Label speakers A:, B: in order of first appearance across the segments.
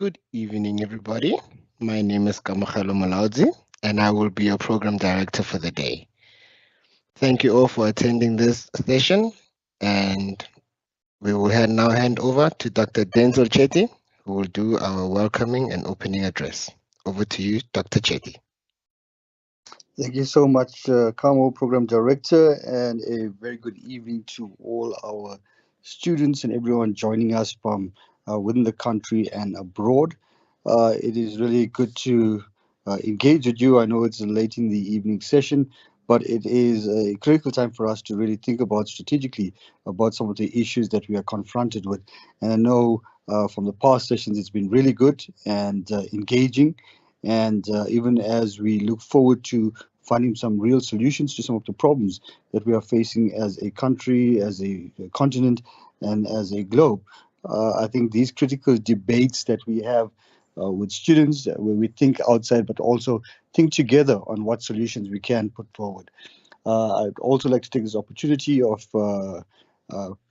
A: Good evening, everybody. My name is Kamakalo Malaudzi, and I will be your program director for the day. Thank you all for attending this session, and we will now hand over to Dr. Denzel Chetty, who will do our welcoming and opening address. Over to you, Dr. Chetty.
B: Thank you so much, Kamo, Program Director, and a very good evening to all our students and everyone joining us from within the country and abroad. It is really good to engage with you. I know it's late in the evening session, but it is a critical time for us to really think about strategically about some of the issues that we are confronted with. And I know from the past sessions, it's been really good and engaging. And even as we look forward to finding some real solutions to some of the problems that we are facing as a country, as a continent, and as a globe, I think these critical debates that we have with students, where we think outside but also think together on what solutions we can put forward. I'd also like to take this opportunity of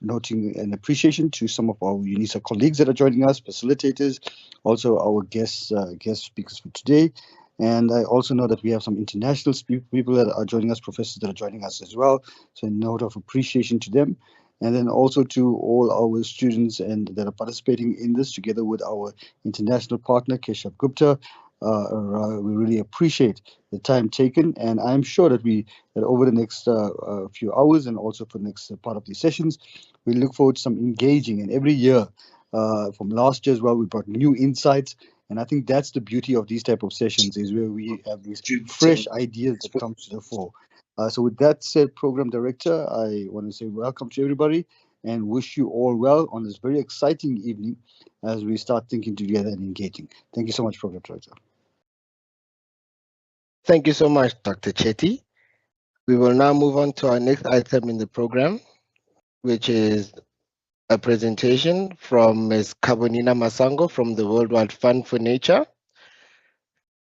B: noting an appreciation to some of our UNISA colleagues that are joining us, facilitators, also our guest speakers for today. And I also know that we have some international people that are joining us, professors that are joining us as well. So a note of appreciation to them. And then also to all our students and that are participating in this together with our international partner, Keshav Gupta. We really appreciate the time taken, and I'm sure that over the next few hours and also for the next part of these sessions, we look forward to some engaging. And every year, from last year as well, we brought new insights, and I think that's the beauty of these type of sessions is where we have these fresh ideas that come to the fore. So with that said, Program Director, I want to say welcome to everybody and wish you all well on this very exciting evening as we start thinking together and engaging. Thank you so much, Program Director.
A: Thank you so much, Dr. Chetty. We will now move on to our next item in the program, which is a presentation from Ms. Kabonina Masango from the Worldwide Fund for Nature.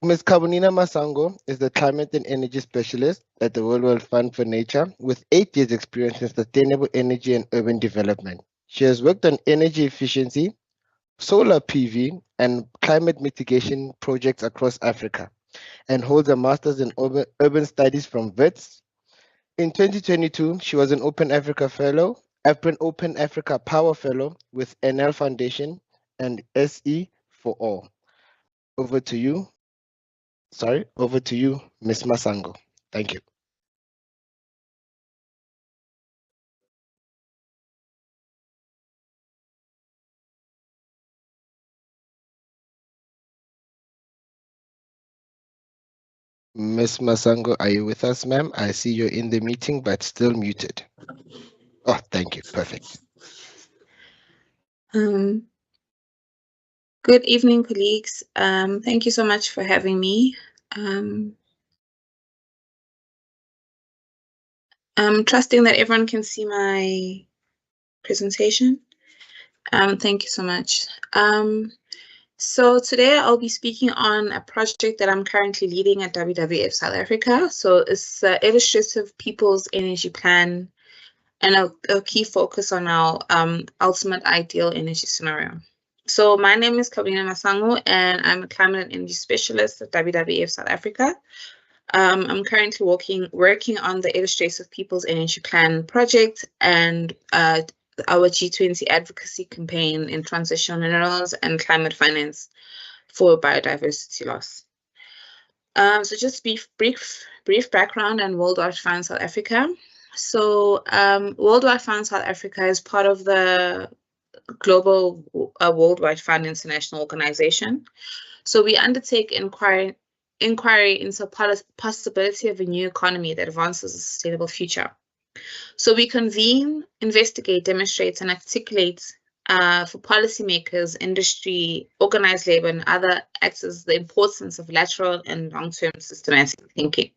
A: Ms. Kabonina Masango is the Climate and Energy Specialist at the Worldwide Fund for Nature with 8 years experience in sustainable energy and urban development. She has worked on energy efficiency, solar PV, and climate mitigation projects across Africa, and holds a master's in urban studies from WITS. In 2022, she was an Open Africa Fellow, an Open Africa Power Fellow with NL Foundation and SE for All. Over to you, Ms. Masango. Thank you. Ms. Masango, are you with us, ma'am? I see you're in the meeting, but still muted. Oh, thank you. Perfect.
C: Good evening, colleagues. Thank you so much for having me. I'm trusting that everyone can see my presentation. Thank you so much. So today I'll be speaking on a project that I'm currently leading at WWF South Africa. So it's illustrative People's Energy Plan and a key focus on our ultimate ideal energy scenario. So my name is Kabina Masango, and I'm a climate and energy specialist at WWF South Africa. I'm currently working on the Illustrative People's Energy Plan project and our G20 advocacy campaign in transitional minerals and climate finance for biodiversity loss. So just brief background on Worldwide Fund South Africa. So Worldwide Fund South Africa is part of the global Worldwide Fund International Organization. So we undertake inquiry into possibility of a new economy that advances a sustainable future. So we convene, investigate, demonstrate, and articulate for policymakers, industry, organized labor, and other actors the importance of lateral and long-term systematic thinking.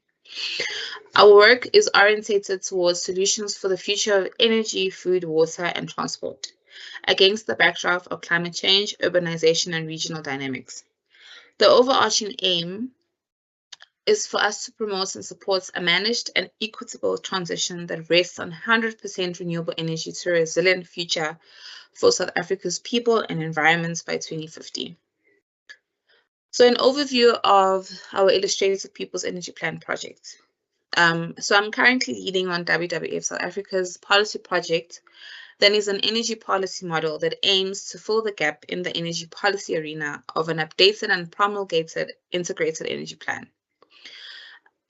C: Our work is orientated towards solutions for the future of energy, food, water, and transport against the backdrop of climate change, urbanization, and regional dynamics. The overarching aim is for us to promote and support a managed and equitable transition that rests on 100% renewable energy to a resilient future for South Africa's people and environments by 2050. So an overview of our Illustrated People's Energy Plan project. So I'm currently leading on WWF South Africa's policy project that is an energy policy model that aims to fill the gap in the energy policy arena of an updated and promulgated integrated energy plan.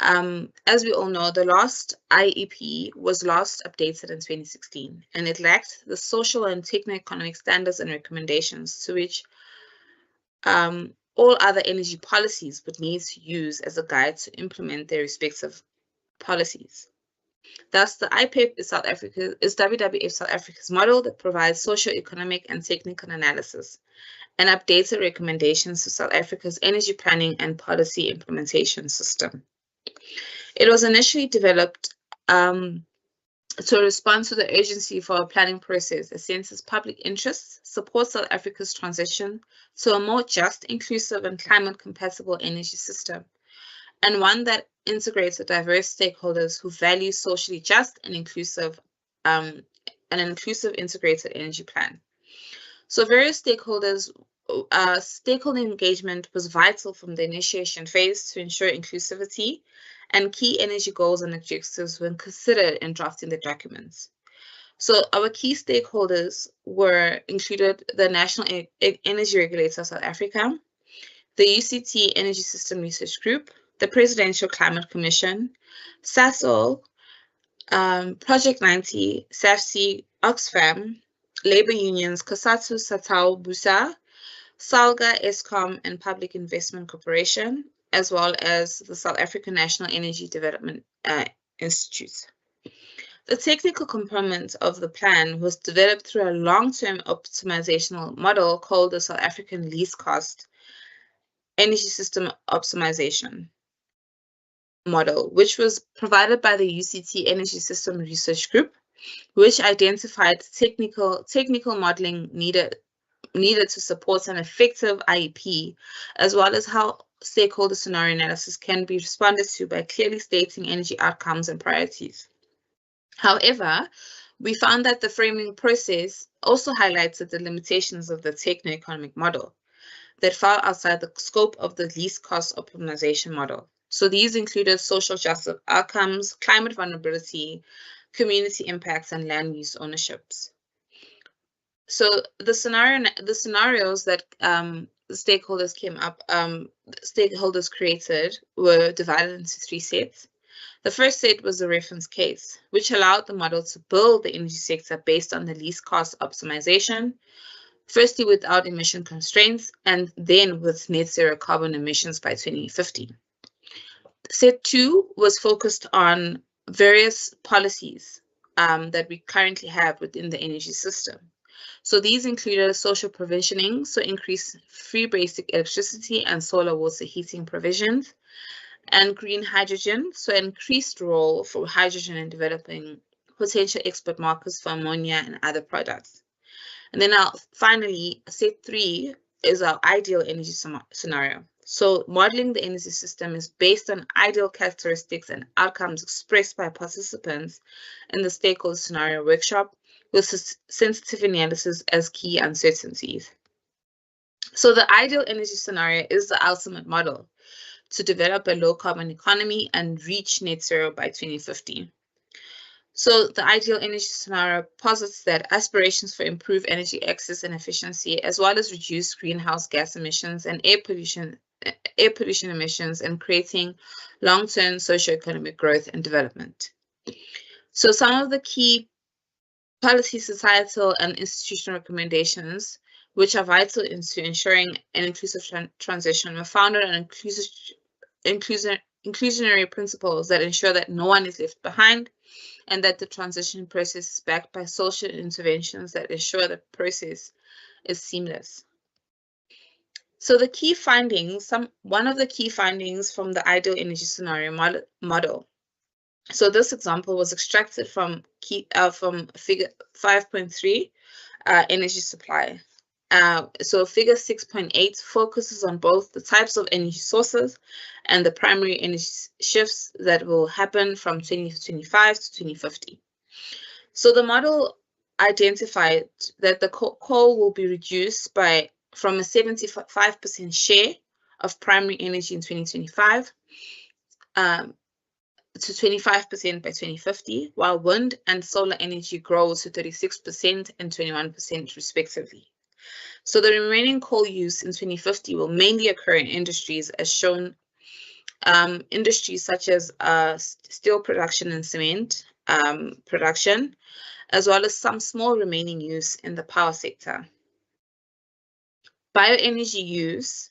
C: As we all know, the last IEP was last updated in 2016, and it lacked the social and techno-economic standards and recommendations to which all other energy policies would need to use as a guide to implement their respective policies. Thus, the IPEP is WWF South Africa's model that provides socio-economic and technical analysis and updated recommendations to South Africa's energy planning and policy implementation system. It was initially developed to respond to the urgency for a planning process that senses public interests, supports South Africa's transition to a more just, inclusive, and climate-compatible energy system, and one that integrates the diverse stakeholders who value socially just and inclusive, an inclusive integrated energy plan. So various stakeholders, stakeholder engagement was vital from the initiation phase to ensure inclusivity, and key energy goals and objectives were considered in drafting the documents. So our key stakeholders were included the National Energy Regulator of South Africa, the UCT Energy System Research Group, the Presidential Climate Commission, SASOL, Project 90, SAFC, Oxfam, labor unions, COSATU, SATAL, BUSA, SALGA, ESCOM, and Public Investment Corporation, as well as the South African National Energy Development Institute. The technical component of the plan was developed through a long-term optimizational model called the South African Least Cost Energy System Optimization model, which was provided by the UCT Energy System Research Group, which identified technical modeling needed to support an effective IEP, as well as how stakeholder scenario analysis can be responded to by clearly stating energy outcomes and priorities. However, we found that the framing process also highlighted the limitations of the techno-economic model that fell outside the scope of the least cost optimization model. So these included social justice outcomes, climate vulnerability, community impacts, and land use ownerships. So the scenarios that the stakeholders created were divided into 3 sets. The first set was the reference case, which allowed the model to build the energy sector based on the least cost optimization, firstly without emission constraints, and then with net zero carbon emissions by 2050. Set 2 was focused on various policies that we currently have within the energy system. So these included social provisioning, so increase free basic electricity and solar water heating provisions, and green hydrogen, so increased role for hydrogen in developing potential export markets for ammonia and other products. And then finally, set 3 is our ideal energy scenario. So modeling the energy system is based on ideal characteristics and outcomes expressed by participants in the stakeholder scenario workshop, with sensitivity analysis as key uncertainties. So the ideal energy scenario is the ultimate model to develop a low carbon economy and reach net zero by 2050. So the ideal energy scenario posits that aspirations for improved energy access and efficiency, as well as reduced greenhouse gas emissions and air pollution emissions, and creating long-term socio-economic growth and development. So some of the key policy, societal, and institutional recommendations which are vital into ensuring an inclusive transition were founded on inclusionary principles that ensure that no one is left behind, and that the transition process is backed by social interventions that ensure the process is seamless. So the key findings, one of the key findings from the ideal energy scenario model. So this example was extracted from figure 5.3, energy supply. So figure 6.8 focuses on both the types of energy sources and the primary energy shifts that will happen from 2025 to 2050. So the model identified that the coal will be reduced from a 75% share of primary energy in 2025 to 25% by 2050, while wind and solar energy grow to 36% and 21% respectively. So the remaining coal use in 2050 will mainly occur in industries as shown, industries such as steel production and cement production, as well as some small remaining use in the power sector. Bioenergy use,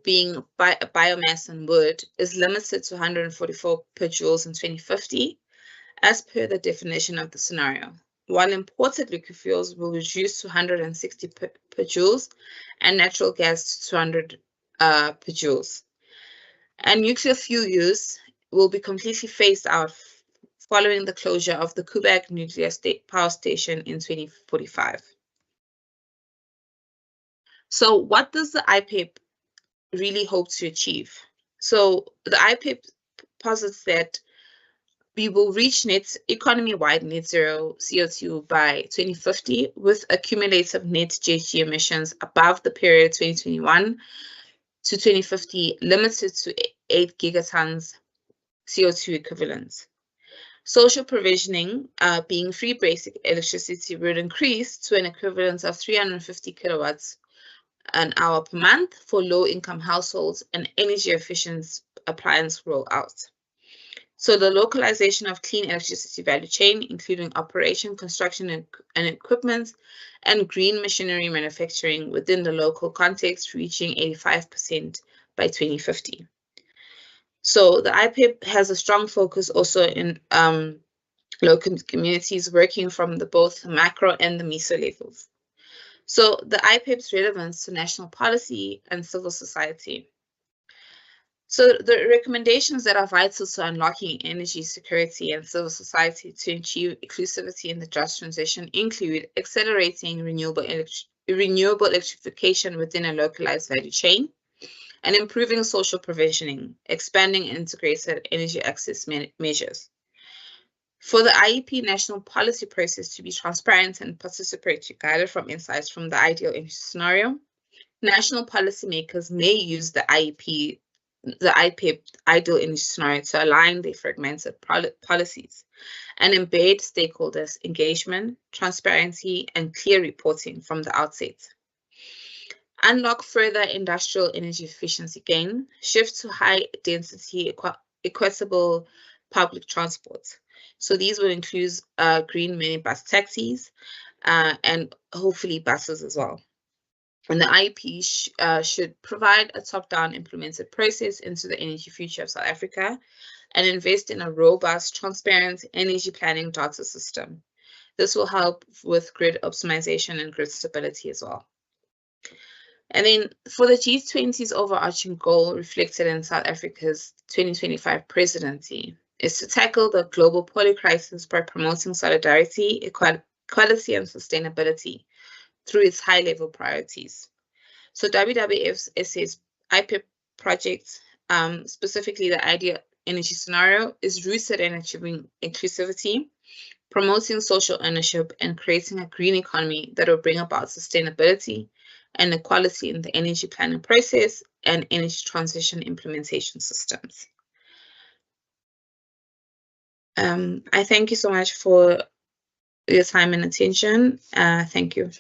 C: being biomass and wood, is limited to 144 per joules in 2050, as per the definition of the scenario, while imported liquid fuels will reduce to 160 per joules and natural gas to 200 per joules. And nuclear fuel use will be completely phased out following the closure of the Kubek nuclear power station in 2045. So what does the IPEP really hope to achieve? So the IPEP posits that we will reach economy-wide net zero CO2 by 2050 with accumulative net GHG emissions above the period 2021 to 2050 limited to 8 gigatons CO2 equivalents. Social provisioning, being free basic electricity, would increase to an equivalent of 350 kilowatts an hour per month for low-income households and energy efficient appliance rollout. So the localization of clean electricity value chain, including operation, construction, and equipment, and green machinery manufacturing within the local context, reaching 85% by 2050. So the IPEP has a strong focus also in local communities, working from both macro and the meso levels. So the IPEP's relevance to national policy and civil society. So the recommendations that are vital to unlocking energy security and civil society to achieve inclusivity in the just transition include accelerating renewable electrification within a localized value chain, and improving social provisioning, expanding integrated energy access measures. For the IEP national policy process to be transparent and participatory, guided from insights from the ideal energy scenario, national policymakers may use the IPEP ideal energy scenario to align their fragmented policies and embed stakeholders' engagement, transparency, and clear reporting from the outset. Unlock further industrial energy efficiency gain, shift to high-density, equitable public transport. So these will include green minibus taxis and hopefully buses as well. And the IEP should provide a top-down implemented process into the energy future of South Africa and invest in a robust, transparent energy planning data system. This will help with grid optimization and grid stability as well. And then for the G20's overarching goal reflected in South Africa's 2025 presidency is to tackle the global poly crisis by promoting solidarity, equality, and sustainability through its high-level priorities. So WWF's SA's IPEP project, specifically the ideal energy scenario, is rooted in achieving inclusivity, promoting social ownership, and creating a green economy that will bring about sustainability and equality in the energy planning process and energy transition implementation systems. I thank you so much for your time and attention. Thank you.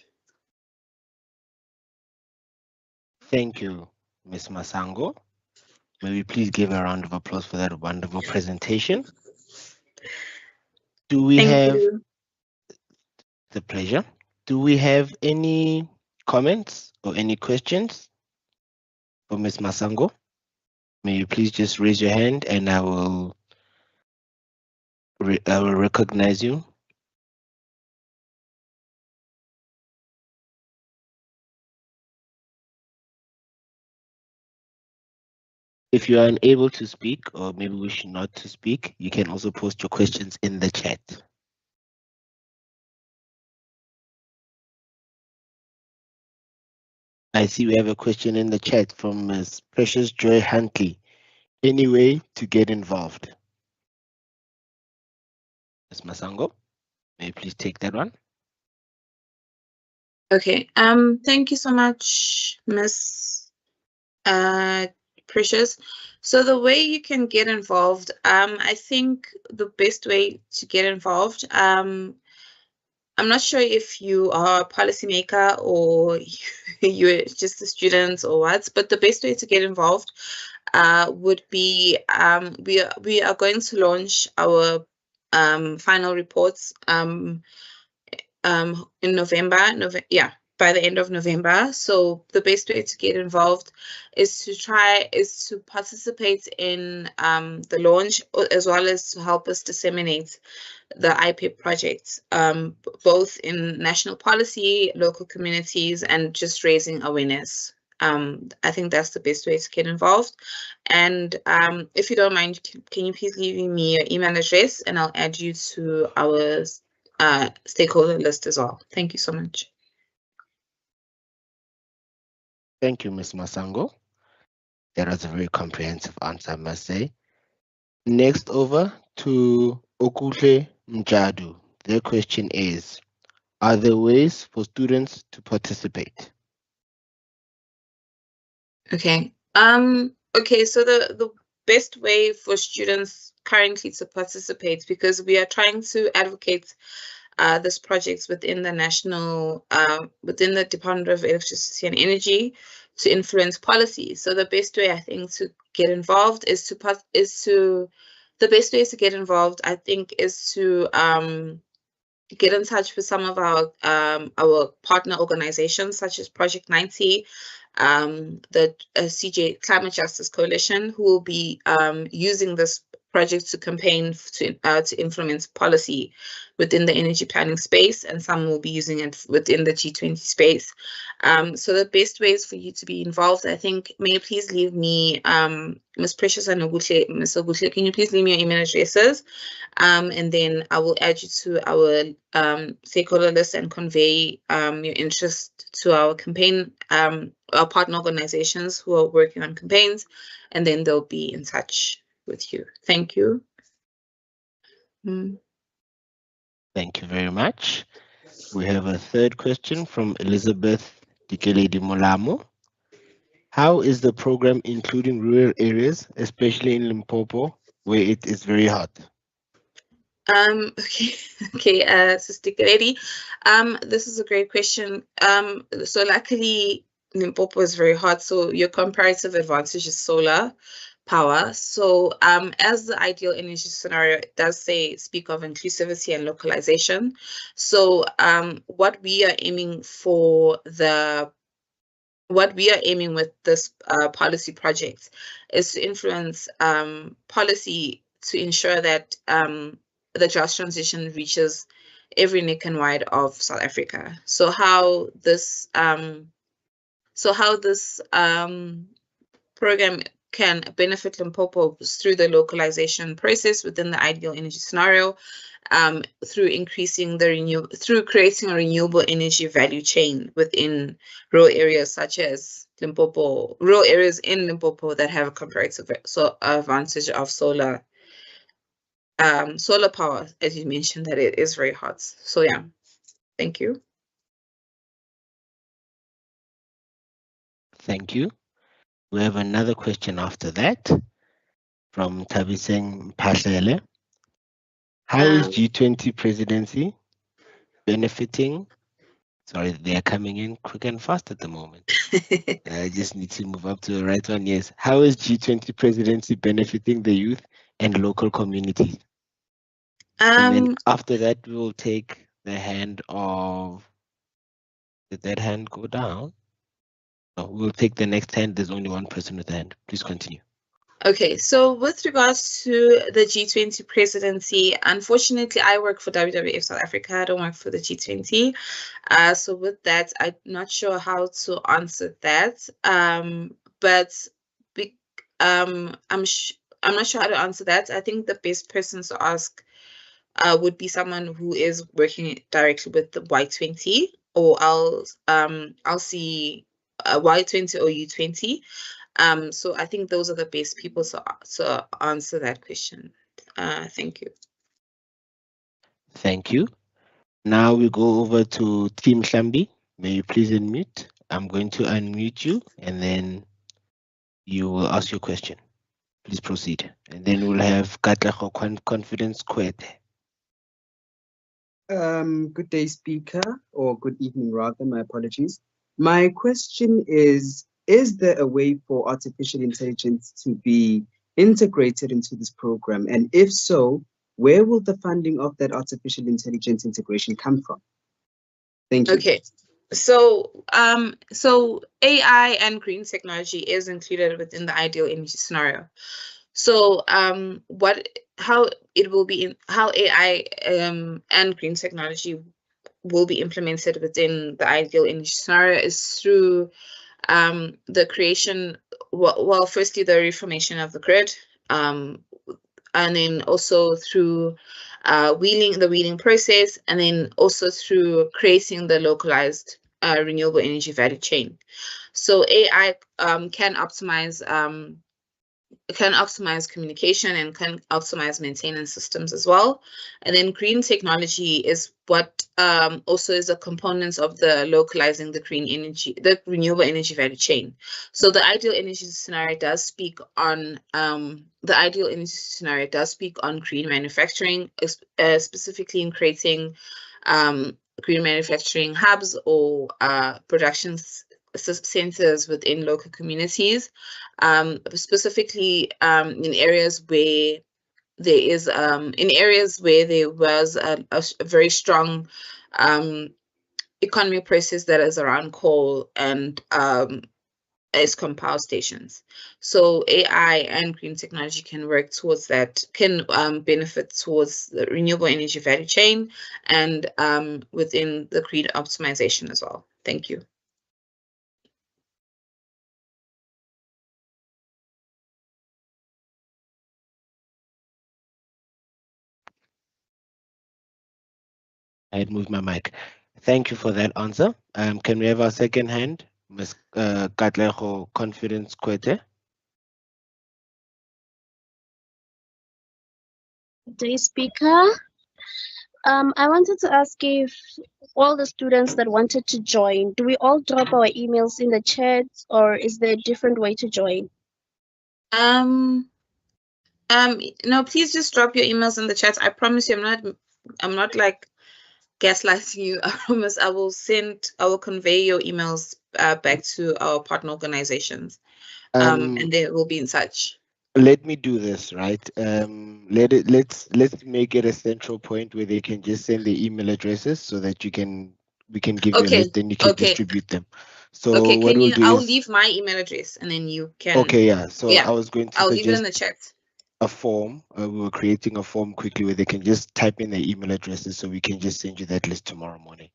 A: Thank you, Ms. Masango. May we please give a round of applause for that wonderful presentation. Do we have the pleasure? Do we have any comments or any questions for Ms. Masango? May you please just raise your hand and I will recognize you. If you are unable to speak or maybe wish not to speak, you can also post your questions in the chat. I see we have a question in the chat from Ms. Precious Joy Huntley. Any way to get involved? Ms. Masango, may you please take that one?
C: Okay. Thank you so much, Ms. Precious. So the way you can get involved, I think the best way to get involved, I'm not sure if you are a policymaker or you're just a student or what, but the best way to get involved would be we are going to launch our final reports in November, by the end of November. So the best way to get involved is to participate in the launch, as well as to help us disseminate the IPEP project, both in national policy, local communities, and just raising awareness. I think that's the best way to get involved. And if you don't mind, can you please leave me your email address, and I'll add you to our stakeholder list as well. Thank you so much.
A: Thank you, Ms. Masango. That was a very comprehensive answer, I must say. Next over to Okuhle Mjadu. Their question is, are there ways for students to participate?
C: Okay. Okay, so the best way for students currently to participate, because we are trying to advocate this project within the within the Department of Electricity and Energy to influence policy. So the best way, I think, to get involved is to get in touch with some of our partner organizations, such as Project 90, the CJ Climate Justice Coalition, who will be using this project to campaign to implement policy within the energy planning space, and some will be using it within the G20 space. So the best ways for you to be involved, I think, may you please leave me, Ms. Precious and Ms. Ogutle, can you please leave me your email addresses? And then I will add you to our stakeholder list and convey your interest to our campaign, our partner organizations who are working on campaigns, and then they'll be in touch with you. Thank you.
A: Thank you very much. We have a third question from Elizabeth Dikeledi Molamo. How is the program including rural areas, especially in Limpopo, where it is very hot?
C: Okay, Sister Dikeledi, this is a great question. So luckily, Limpopo is very hot, so your comparative advantage is solar power. So as the ideal energy scenario, it does speak of inclusivity and localization. So what we are aiming with this policy project is to influence policy to ensure that the just transition reaches every nick and wide of South Africa. So how this program can benefit Limpopo through the localization process within the ideal energy scenario, through creating a renewable energy value chain within rural areas such as Limpopo, rural areas in Limpopo that have a comparative advantage of solar power, as you mentioned, that it is very hot. So yeah, thank you.
A: Thank you. We have another question after that from Tabiseng Pahlele. How is G20 presidency benefiting? Sorry, they are coming in quick and fast at the moment. I just need to move up to the right one. Yes. How is G20 presidency benefiting the youth and local communities? And then after that, we will take the hand of. Did that hand go down? No, we'll take the next hand. There's only one person with the hand. Please continue.
C: Okay, so with regards to the G20 presidency, unfortunately, I work for WWF South Africa. I don't work for the G20. So with that, I'm not sure how to answer that. But I'm not sure how to answer that. I think the best person to ask would be someone who is working directly with the Y20, or I'll see Y20 or U20. So I think those are the best people to answer that question. Thank you.
A: Thank you. Now we go over to Team Shambi. May you please unmute? I'm going to unmute you, and then you will ask your question. Please proceed. And then we'll have Katlego Confidence Kwete.
D: Good day, speaker, or good evening rather, my apologies. My question is there a way for artificial intelligence to be integrated into this program? And if so, where will the funding of that artificial intelligence integration come from? Thank you.
C: Okay. So AI and green technology is included within the ideal energy scenario. So how AI and green technology will be implemented within the ideal energy scenario is through the creation, well, firstly the reformation of the grid, and then also through the wheeling process, and then also through creating the localized renewable energy value chain. So AI can optimize communication and can optimize maintenance systems as well. And then green technology is what also is a component of the localizing the renewable energy value chain. So the ideal energy scenario does speak on green manufacturing, specifically in creating green manufacturing hubs or production centers within local communities, specifically in areas where there was a very strong economic process that is around coal and ESCOM power stations. So AI and green technology can work towards that, can benefit towards the renewable energy value chain and within the grid optimization as well. Thank you.
A: I had moved my mic. Thank you for that answer. Can we have our second hand, Ms. Katlego Confidence Kwete?
E: Good day, speaker. I wanted to ask if all the students that wanted to join, do we all drop our emails in the chat, or is there a different way to join?
C: No, please just drop your emails in the chat. I promise you, I'm not like gaslighting you. I promise I will convey your emails back to our partner organizations, and they will be in touch.
A: Let me do this, right? Let's make it a central point where they can just send the email addresses so that we can give you a list and you can distribute them. So
C: okay,
A: what we'll do
C: I'll
A: is,
C: leave my email address and then you can.
A: okay, yeah. So
C: yeah,
A: I was going to
C: I'll leave it in
A: suggest
C: the chat.
A: a form. We were creating a form quickly where they can just type in their email addresses so we can just send you that list tomorrow morning.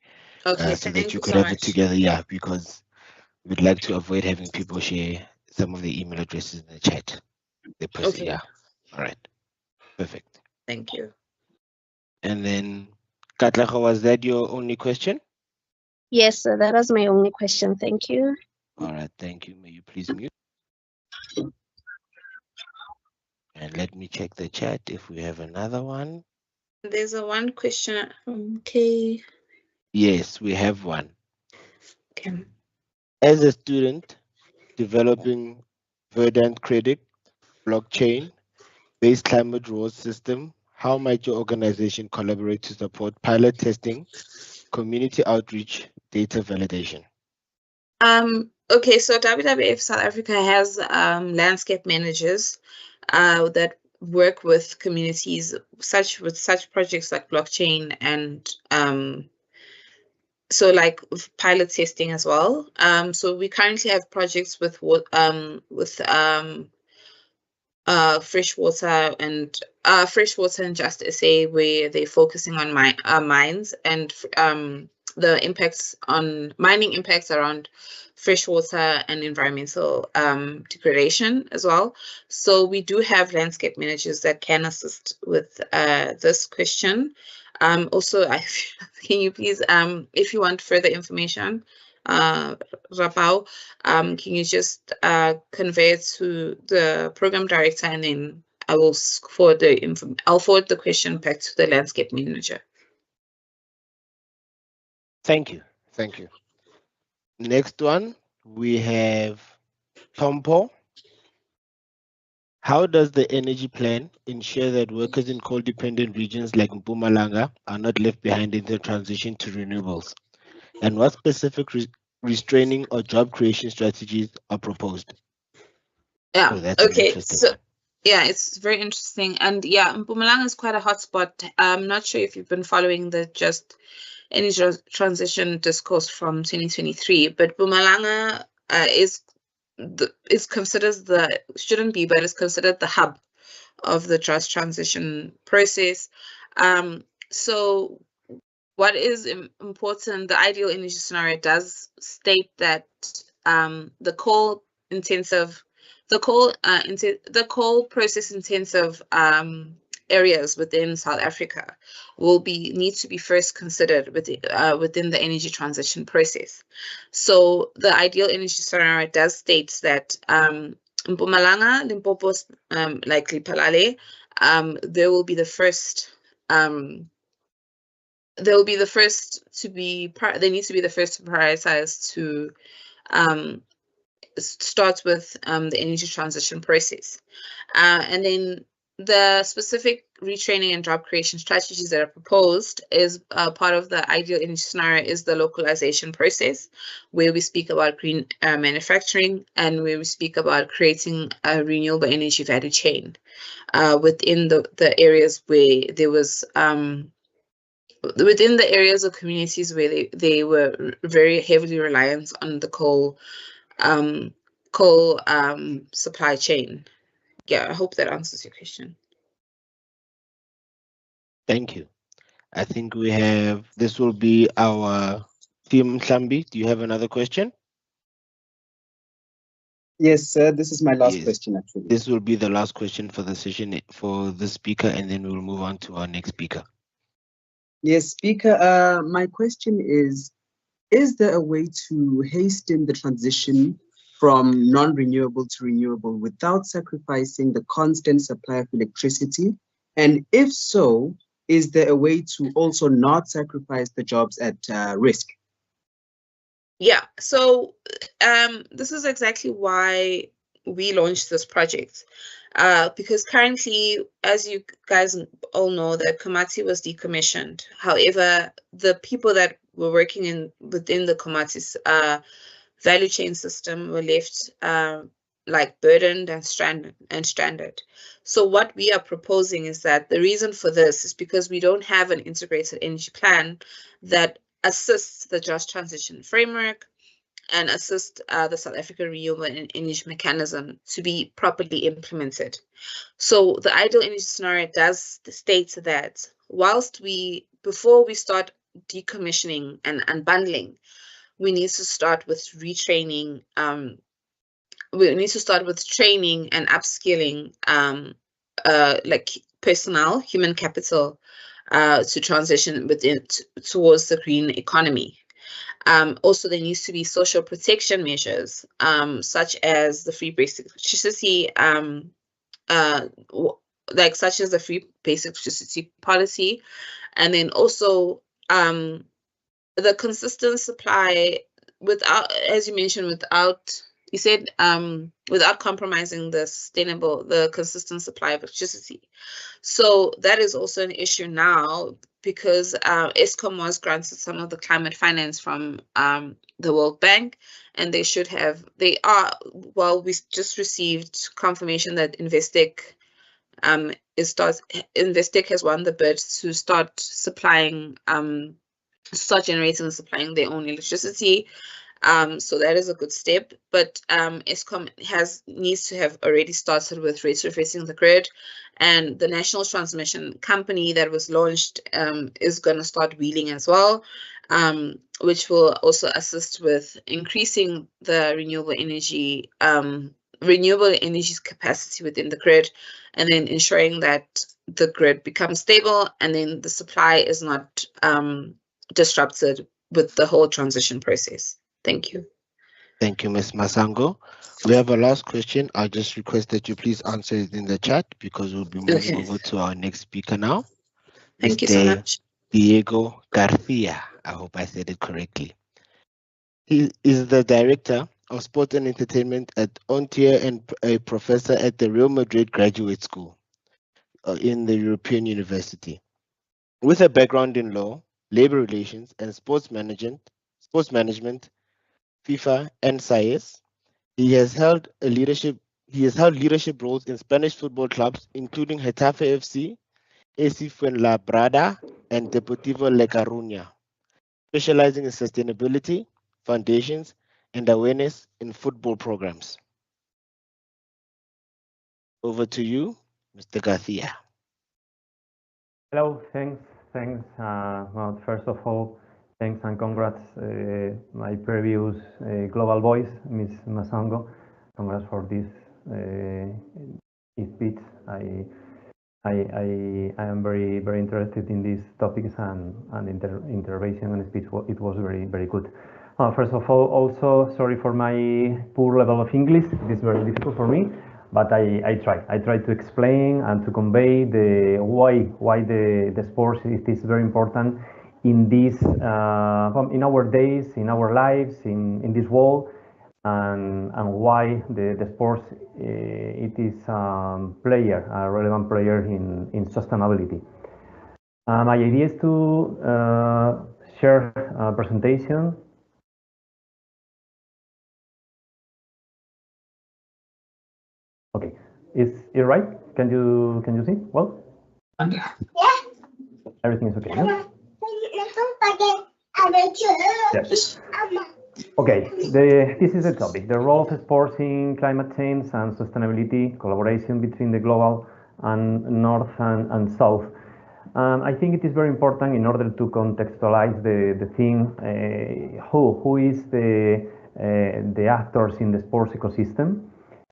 C: Okay,
A: so
C: thank
A: that you
C: you
A: could
C: so
A: have
C: much.
A: it together, yeah, because we'd like to avoid having people share some of the email addresses in the chat.
C: Okay.
A: Yeah. All right. Perfect.
C: Thank you.
A: And then, Katlego, was that your only question?
E: Yes, sir, that was my only question. Thank you.
A: All right. Thank you. May you please mute? And let me check the chat if we have another one.
C: There's one question. Okay.
A: Yes, we have one.
C: Okay.
A: As a student developing Verdant Credit blockchain based climate reward system, how might your organization collaborate to support pilot testing, community outreach, data validation?
C: Okay, so WWF South Africa has landscape managers that work with communities with such projects like blockchain and so like pilot testing as well. So we currently have projects with freshwater and Just SA, where they're focusing on mines and the impacts on mining impacts around freshwater and environmental degradation as well. So we do have landscape managers that can assist with this question. Also, can you please, if you want further information, Rapau, can you just convey it to the program director, and then I will forward the question back to the landscape manager.
A: Thank you. Thank you. Next one, we have Tompo. How does the energy plan ensure that workers in coal-dependent regions like Mpumalanga are not left behind in the transition to renewables? And what specific restraining or job creation strategies are proposed?
C: Yeah.
A: Oh, that's an
C: Okay.
A: interesting
C: So
A: one.
C: yeah, it's very interesting, and yeah, Mpumalanga is quite a hotspot. I'm not sure if you've been following the just energy transition discourse from 2023, but Mpumalanga is considered the shouldn't be, but is considered the hub of the just transition process. So what is important, the ideal energy scenario does state that the coal intensive, the coal process intensive areas within South Africa will need to be first considered within the energy transition process. So the ideal energy scenario does state that Mpumalanga, Limpopo, like Lipalale, there will be the first they'll be the first to be they need to be the first to prioritize to um, start with the energy transition process. And then the specific retraining and job creation strategies that are proposed is part of the ideal energy scenario is the localization process, where we speak about green manufacturing and where we speak about creating a renewable energy value chain within the areas where there was within the areas of communities where they were very heavily reliant on the um, coal supply chain. Yeah, I hope that answers your question.
A: Thank you. I think we have, this will be our team. Shambi, do you have another question?
D: Yes, sir. This is my last
A: Yes.
D: question, actually.
A: This will be the last question for the session for the speaker, and then we'll move on to our next speaker.
D: Yes, Speaker. My question is there a way to hasten the transition from non-renewable to renewable without sacrificing the constant supply of electricity? And if so, is there a way to also not sacrifice the jobs at risk?
C: Yeah, so this is exactly why we launched this project. Because currently, as you guys all know, the Komati was decommissioned. However, the people that were working within the Komati's value chain system were left like burdened and stranded. So what we are proposing is that the reason for this is because we don't have an integrated energy plan that assists the just transition framework and assist the South African renewable energy mechanism to be properly implemented. So the ideal energy scenario does state that before we start decommissioning and unbundling, we need to start with retraining. We need to start with training and upskilling, like personnel, human capital, to transition towards the green economy. Also, there needs to be social protection measures, such as the free basic electricity, such as the free basic electricity policy, and then also the consistent supply without, as you mentioned, without compromising the consistent supply of electricity. So that is also an issue now because Eskom was granted some of the climate finance from the World Bank, and we just received confirmation that Investec has won the bid to start generating and supplying their own electricity. So that is a good step, but Eskom needs to have already started with retrofitting the grid, and the National Transmission Company that was launched is going to start wheeling as well, which will also assist with increasing the renewable energy's capacity within the grid, and then ensuring that the grid becomes stable, and then the supply is not disrupted with the whole transition process. Thank you.
A: Thank you, Ms. Masango. We have a last question. I'll just request that you please answer it in the chat because we'll be moving over to our next speaker now.
C: Thank you so much.
A: Diego Garcia. I hope I said it correctly. He is the director of Sport and Entertainment at Ontier and a professor at the Real Madrid Graduate School in the European University. With a background in law, labor relations, and sports management, FIFA, and SAIS, he has held leadership roles in Spanish football clubs, including Getafe FC, AC Fuenlabrada, and Deportivo La Coruña, specializing in sustainability, foundations, and awareness in football programs. Over to you, Mr. Garcia.
F: Hello, thanks. Well, first of all, thanks and congrats, my previous global voice, Ms. Masango. Congrats for this speech. I am very interested in these topics and intervention and speech. It was very good. First of all, also sorry for my poor level of English. It is very difficult for me, but I try to explain and to convey the why the sports is very important in this in our days, in our lives, in this world, and why the sports it is a relevant player in sustainability. My idea is to share a presentation. Okay, is it right? Can you see well? Yeah. Everything is okay. No? Yes. Okay, this is the topic, the role of sports in climate change and sustainability, collaboration between the global and North and South. I think it is very important in order to contextualize the thing, who is the actors in the sports ecosystem,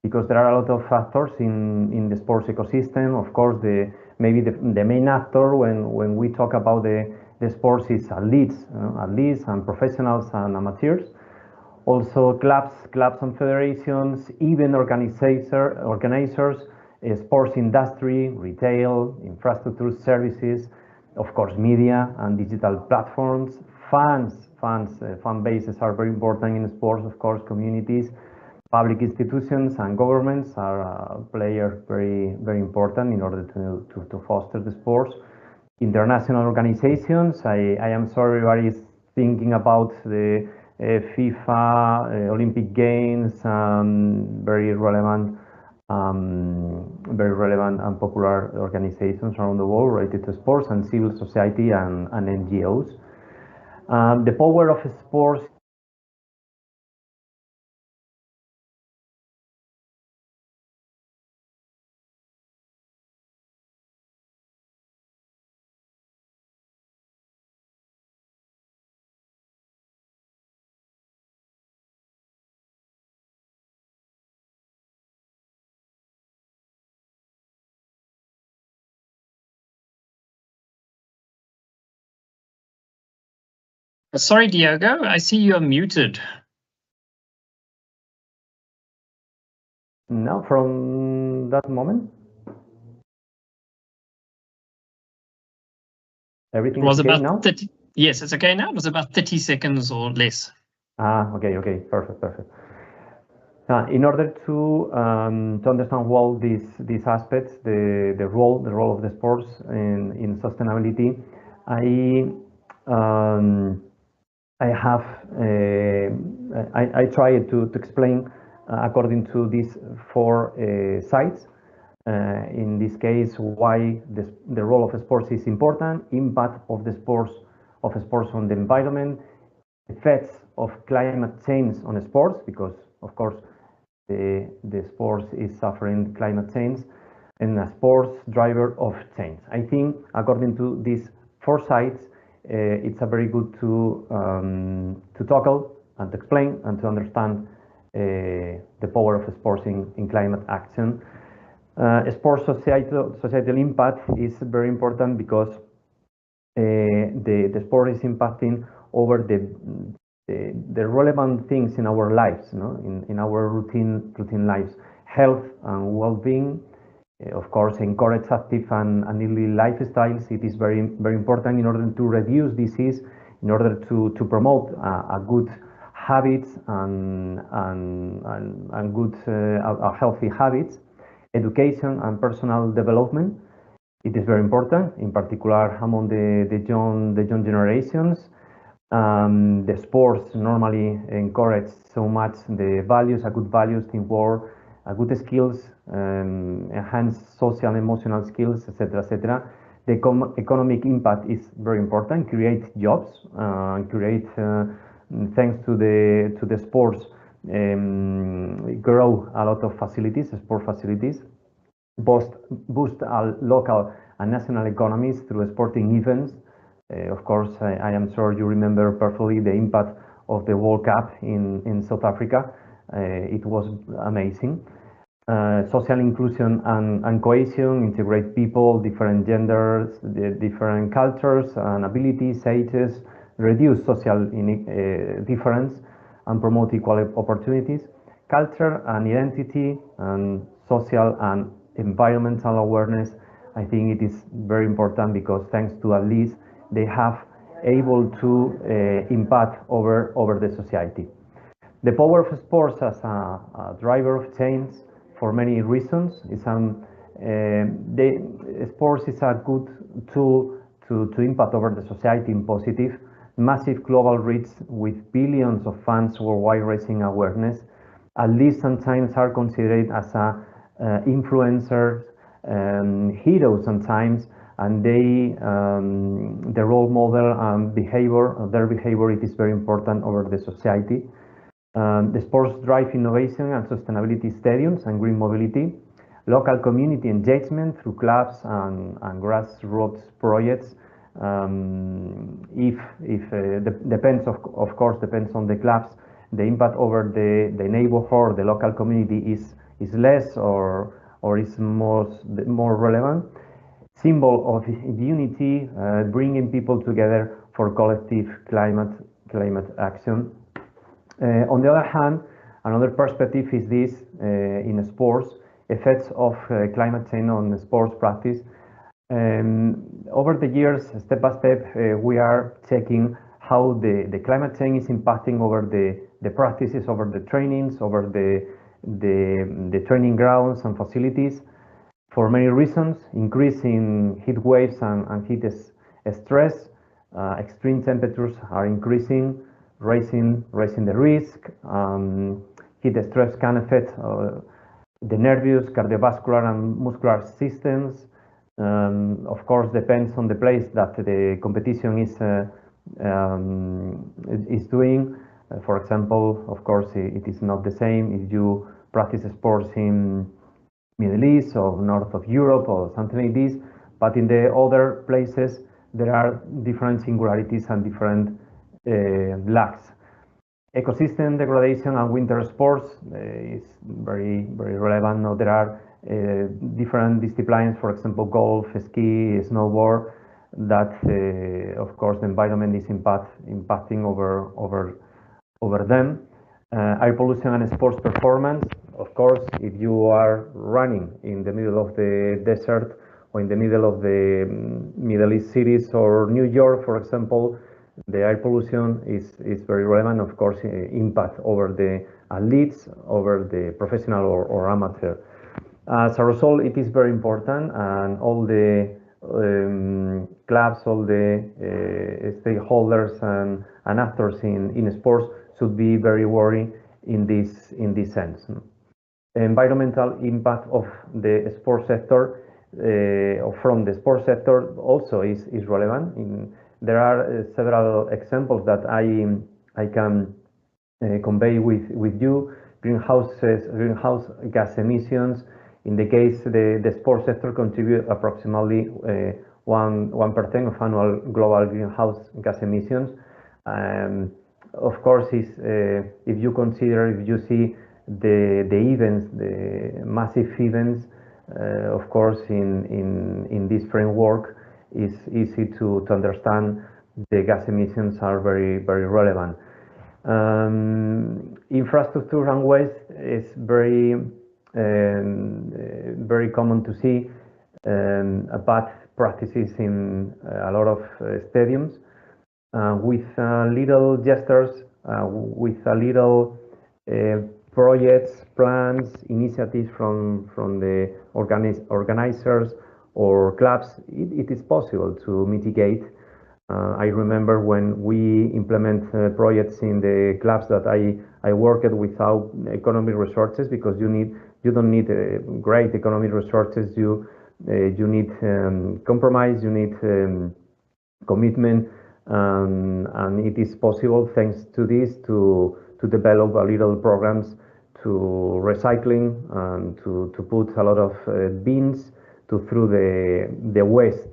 F: because there are a lot of actors in the sports ecosystem. Of course, maybe the main actor when we talk about the sports is athletes and professionals and amateurs. Also clubs and federations, even organizers, sports industry, retail, infrastructure services, of course media and digital platforms, fan bases are very important in sports, of course, communities, public institutions and governments are players very important in order to foster the sports. International organizations, I am sorry everybody is thinking about the FIFA, Olympic Games, very relevant and popular organizations around the world related to sports, and civil society and NGOs. The power of sports.
G: Sorry, Diogo, I see you are muted.
F: No, from that moment. Everything is okay now?
G: 30, yes, it's okay now. It was about 30 seconds or less.
F: Okay, perfect. In order to understand well these aspects, the role of the sports in sustainability, I tried to explain according to these four sites. In this case, why the role of sports is important, impact of the sports on the environment, effects of climate change on sports, because of course the sports is suffering climate change, and a sports driver of change. I think according to these four sites, it's a very good to tackle and to explain and to understand the power of sports in climate action. Sports societal impact is very important because the sport is impacting over the relevant things in our lives, in our routine lives, health and well-being. Of course, encourage active and healthy lifestyles. It is very important in order to reduce disease, in order to promote a good habits and good healthy habits, education and personal development. It is very important, in particular among the young generations. The sports normally encourage so much the values, good values, teamwork, good skills, enhance social and emotional skills, etc., etc. The economic impact is very important. Create jobs, create thanks to the sports, grow a lot of facilities, sport facilities, boost our local and national economies through sporting events. Of course, I am sure you remember perfectly the impact of the World Cup in South Africa. It was amazing. Social inclusion and cohesion, integrate people, different genders, different cultures and abilities, ages, reduce social difference and promote equal opportunities. Culture and identity and social and environmental awareness, I think it is very important because thanks to at least they have able to impact over the society. The power of sports as a driver of change for many reasons is sports is a good tool to impact over the society in positive. Massive global reach with billions of fans worldwide raising awareness. At least sometimes are considered as influencers, heroes sometimes, and the role model and their behavior, it is very important over the society. The sports drive innovation and sustainability stadiums and green mobility, local community engagement through clubs and grassroots projects. Depends of course depends on the clubs. The impact over the neighborhood, the local community is less or is more relevant. Symbol of unity, bringing people together for collective climate action. On the other hand, another perspective is this in sports, effects of climate change on sports practice. Over the years, step by step, we are checking how the climate change is impacting over the practices, over the trainings, over the training grounds and facilities. For many reasons, increase in heat waves and heat stress, extreme temperatures are increasing, raising the risk. Heat stress can affect the nervous, cardiovascular and muscular systems. Of course, depends on the place that the competition is doing. For example, of course, it is not the same if you practice sports in Middle East or north of Europe or something like this, but in the other places there are different singularities and different lacks. Ecosystem degradation and winter sports is very relevant. Now there are different disciplines, for example, golf, ski, snowboard, that of course the environment is impacting over them. Air pollution and sports performance. Of course, if you are running in the middle of the desert or in the middle of the Middle East cities or New York, for example, the air pollution is very relevant, of course, impact over the athletes, over the professional or amateur. As a result, it is very important, and all the clubs, all the stakeholders and actors in sports should be very worried in this sense. Environmental impact of the sports sector from the sports sector also is relevant. There are several examples that I can convey with you. Greenhouse gas emissions. In the case, the sports sector contribute approximately 1% of annual global greenhouse gas emissions. Of course, if you see the events, the massive events, of course, in this framework, is easy to understand the gas emissions are very relevant. Infrastructure and waste is very common to see bad practices in a lot of stadiums. With little gestures with a little projects, plans, initiatives from the organizers or clubs, it is possible to mitigate. I remember when we implement projects in the clubs that I worked without economic resources, because you don't need great economic resources. You need compromise, you need commitment, and it is possible, thanks to this, to develop a little programs to recycling and to put a lot of bins to throw the waste,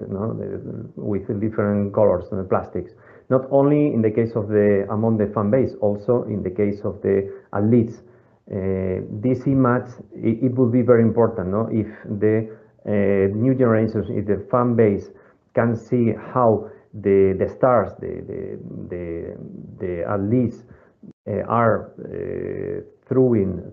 F: with different colors and plastics. Not only in the case of among the fan base, also in the case of the athletes. This image, it would be very important, if the new generations, if the fan base can see how the stars, the athletes are throwing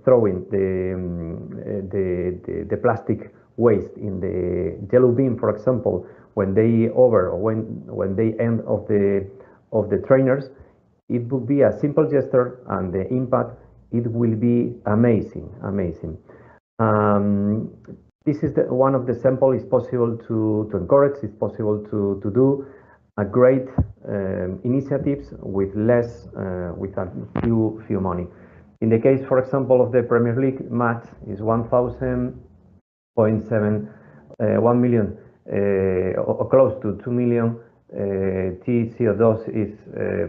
F: the plastic waste in the yellow bin, for example, when they when they end of the trainers. It would be a simple gesture, and the impact, it will be amazing. This is one of the samples. It's possible to encourage. It's possible to do a great initiatives with less, with a few money. In the case, for example, of the Premier League match, is 1,000.7, 1 million, or close to 2 million CO2 is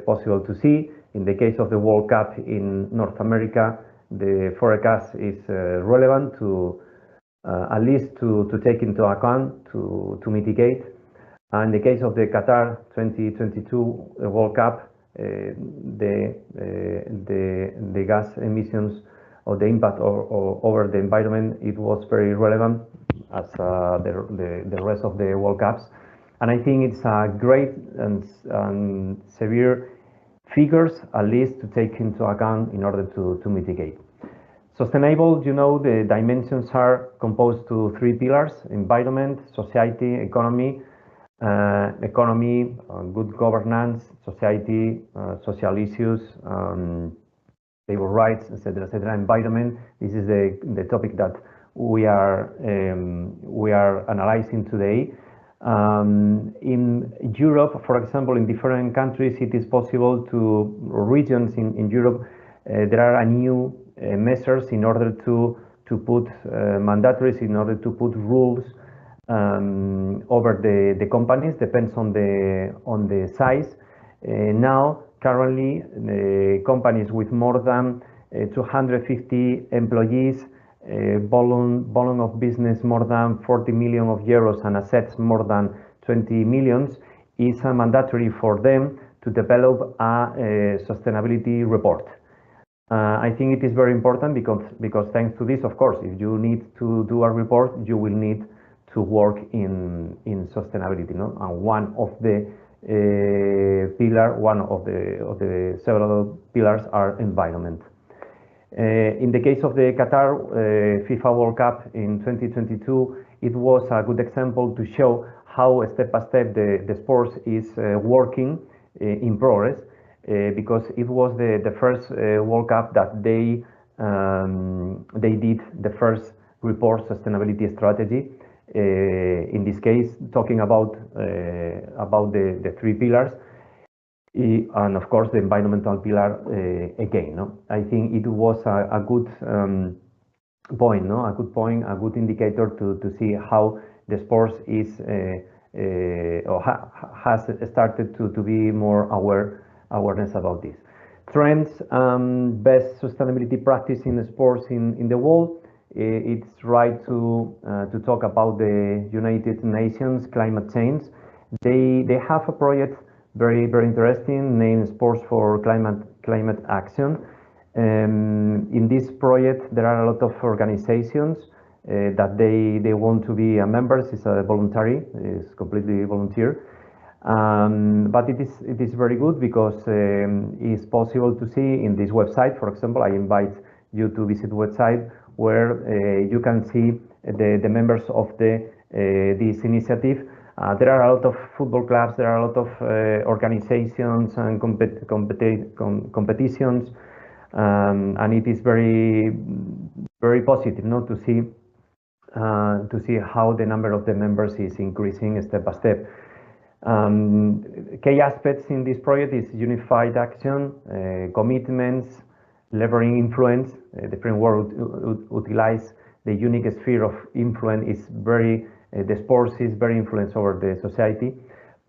F: possible to see. In the case of the World Cup in North America, the forecast is relevant to at least to take into account, to mitigate. And in the case of the Qatar 2022 World Cup, the gas emissions, or the impact over the environment, it was very relevant as the rest of the World Cups. And I think it's a great and severe figures, at least, to take into account in order to mitigate. Sustainable, the dimensions are composed to 3 pillars: environment, society, economy. Economy, good governance; society, social issues, labor rights, etc., etc. Environment, this is the topic that we are analyzing today. In Europe, for example, in different countries, it is possible to regions in Europe. There are new measures in order to put mandatories, in order to put rules over the companies. Depends on the size. Now, currently, companies with more than 250 employees, volume of business more than 40 million of euros, and assets more than 20 millions, is mandatory for them to develop a sustainability report. I think it is very important because thanks to this, of course, if you need to do a report, you will need to work in sustainability, And one of the several pillars are environment. In the case of the Qatar FIFA World Cup in 2022, it was a good example to show how step by step the sports is working in progress, because it was the first World Cup that they did the first report sustainability strategy. In this case, talking about the 3 pillars, and of course the environmental pillar again. I think it was a good point, a good indicator to see how the sports is or has started to be more awareness about this. Trends, best sustainability practice in the sports in the world. It's right to talk about the United Nations climate change. They have a project very interesting named Sports for Climate Action. In this project, there are a lot of organizations that they want to be members. It's voluntary. It's completely volunteer. But it is very good because it's possible to see in this website. For example, I invite you to visit the website where you can see the members of this initiative, There are a lot of football clubs, there are a lot of organizations and competitions, and it is very, very positive, no, to see how the number of the members is increasing step by step. Key aspects in this project is unified action, commitments, leveraging influence. The framework utilize the unique sphere of influence is very, the sports is very influenced over the society.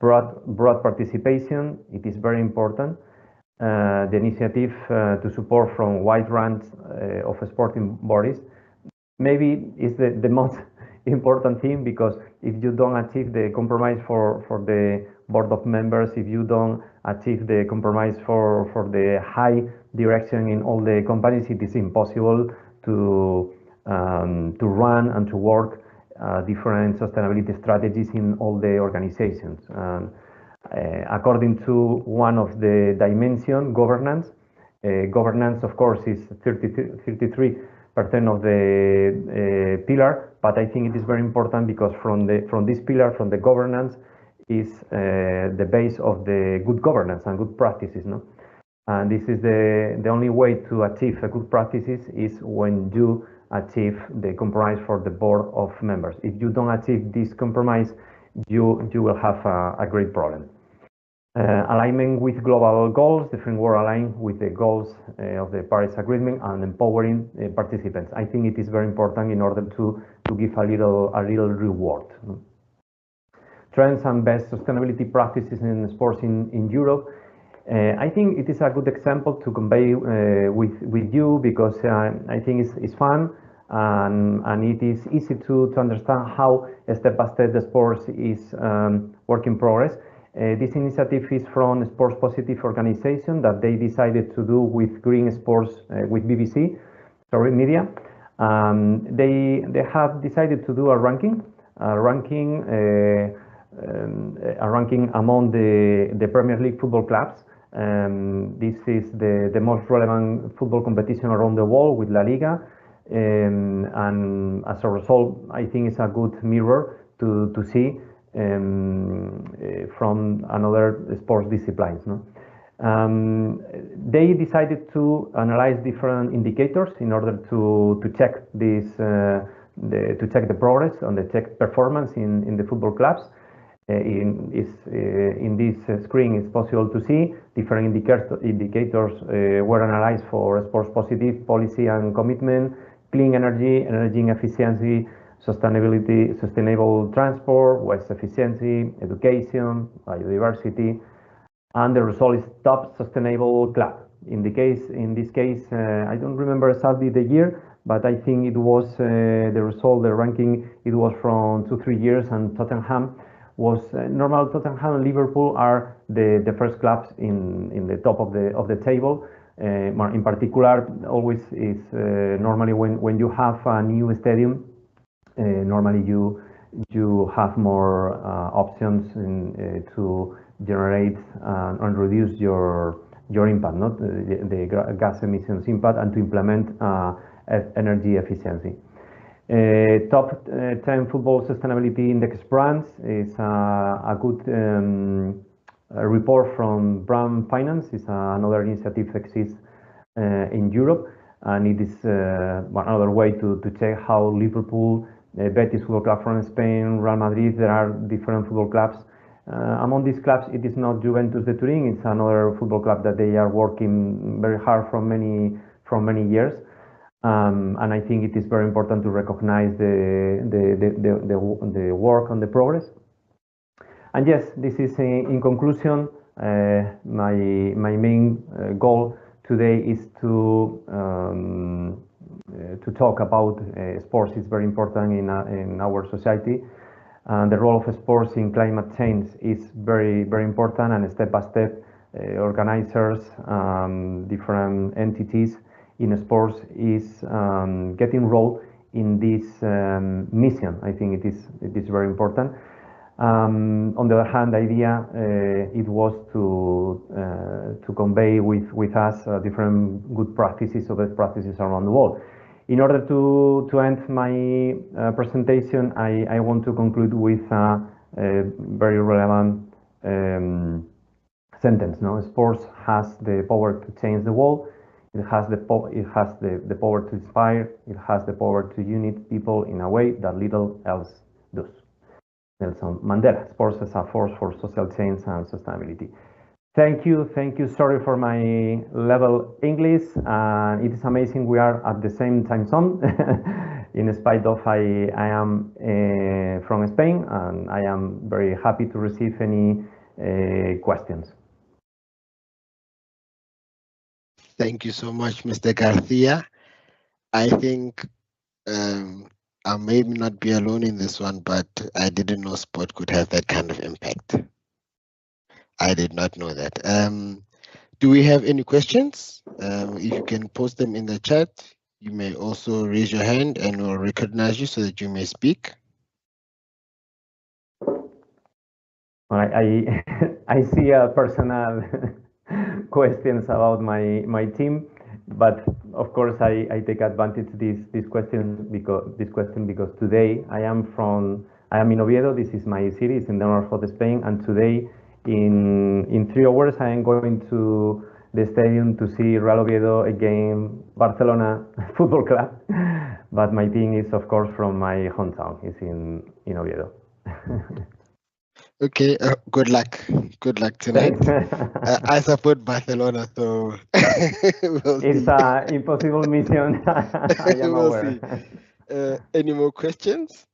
F: Broad participation, it is very important. The initiative to support from wide range of sporting bodies maybe is the most important thing, because if you don't achieve the compromise for the board of members, if you don't achieve the compromise for the high direction in all the companies, it is impossible to run and to work different sustainability strategies in all the organizations. According to one of the dimension, governance, of course, is 33% of the pillar, but I think it is very important because from this pillar, from the governance, is the base of the good governance and good practices, no? And this is the only way to achieve a good practices is when you achieve the compromise for the board of members. If you don't achieve this compromise, you will have a great problem. Alignment with global goals, the framework aligned with the goals of the Paris Agreement, and empowering participants. I think it is very important in order to give a little reward. Trends and best sustainability practices in sports in Europe. I think it is a good example to convey with you, because I think it's fun and it is easy to understand how step by step the sports is work in progress. This initiative is from a sports positive organization that they decided to do with Green Sports with BBC, sorry, media. They have decided to do a ranking among the Premier League football clubs. This is the most relevant football competition around the world with La Liga, and as a result, I think it's a good mirror to see from another sports disciplines. No? They decided to analyze different indicators in order to check this, to check the progress and the check performance in the football clubs. In this screen, it's possible to see different indicators were analyzed for sports positive policy and commitment, clean energy, energy efficiency, sustainability, sustainable transport, waste efficiency, education, biodiversity, and the result is top sustainable club. In this case, I don't remember exactly the year, but I think it was the result, the ranking, it was from 2-3 years, and Tottenham was normal. Tottenham and Liverpool are the first clubs in the top of the table. In particular, always is normally when you have a new stadium. Normally you have more options to generate and reduce your impact, not the gas emissions impact, and to implement energy efficiency. Top 10 football sustainability index brands is a good report from Brand Finance. It's another initiative exists in Europe, and it is another way to check how Liverpool, Betis Football Club from Spain, Real Madrid, there are different football clubs. Among these clubs, it is not Juventus de Turin, it's another football club that they are working very hard from many years. And I think it is very important to recognize the work and the progress. And yes, this is in conclusion, my main goal today is to talk about sports is very important in our society, and the role of sports in climate change is very important, and step by step organizers, different entities in sports is getting role in this mission. I think it is very important. On the other hand, the idea it was to convey with us different good practices or best practices around the world. In order to end my presentation, I want to conclude with very relevant sentence. No, sports has the power to change the world. It has the power to inspire. It has the power to unite people in a way that little else does. Nelson Mandela. Sports as a force for social change and sustainability. Thank you. Sorry for my level English. It is amazing we are at the same time zone. In spite of I am from Spain, and I am very happy to receive any questions.
A: Thank you so much, Mr. Garcia. I think I may not be alone in this one, but I didn't know sport could have that kind of impact. I did not know that. Do we have any questions? If you can post them in the chat, you may also raise your hand and we'll recognize you so that you may speak.
F: I see personal questions about my team, but of course I take advantage this question because today I am in Oviedo. This is my city. It's in the north of Spain, and today in 3 hours I am going to the stadium to see Real Oviedo against Barcelona Football Club. But my team is of course from my hometown. It's in Oviedo.
A: Okay, good luck. Good luck tonight. I support Barcelona, so we'll
F: it's an impossible mission. I am
A: we'll
F: aware.
A: See. Any more questions?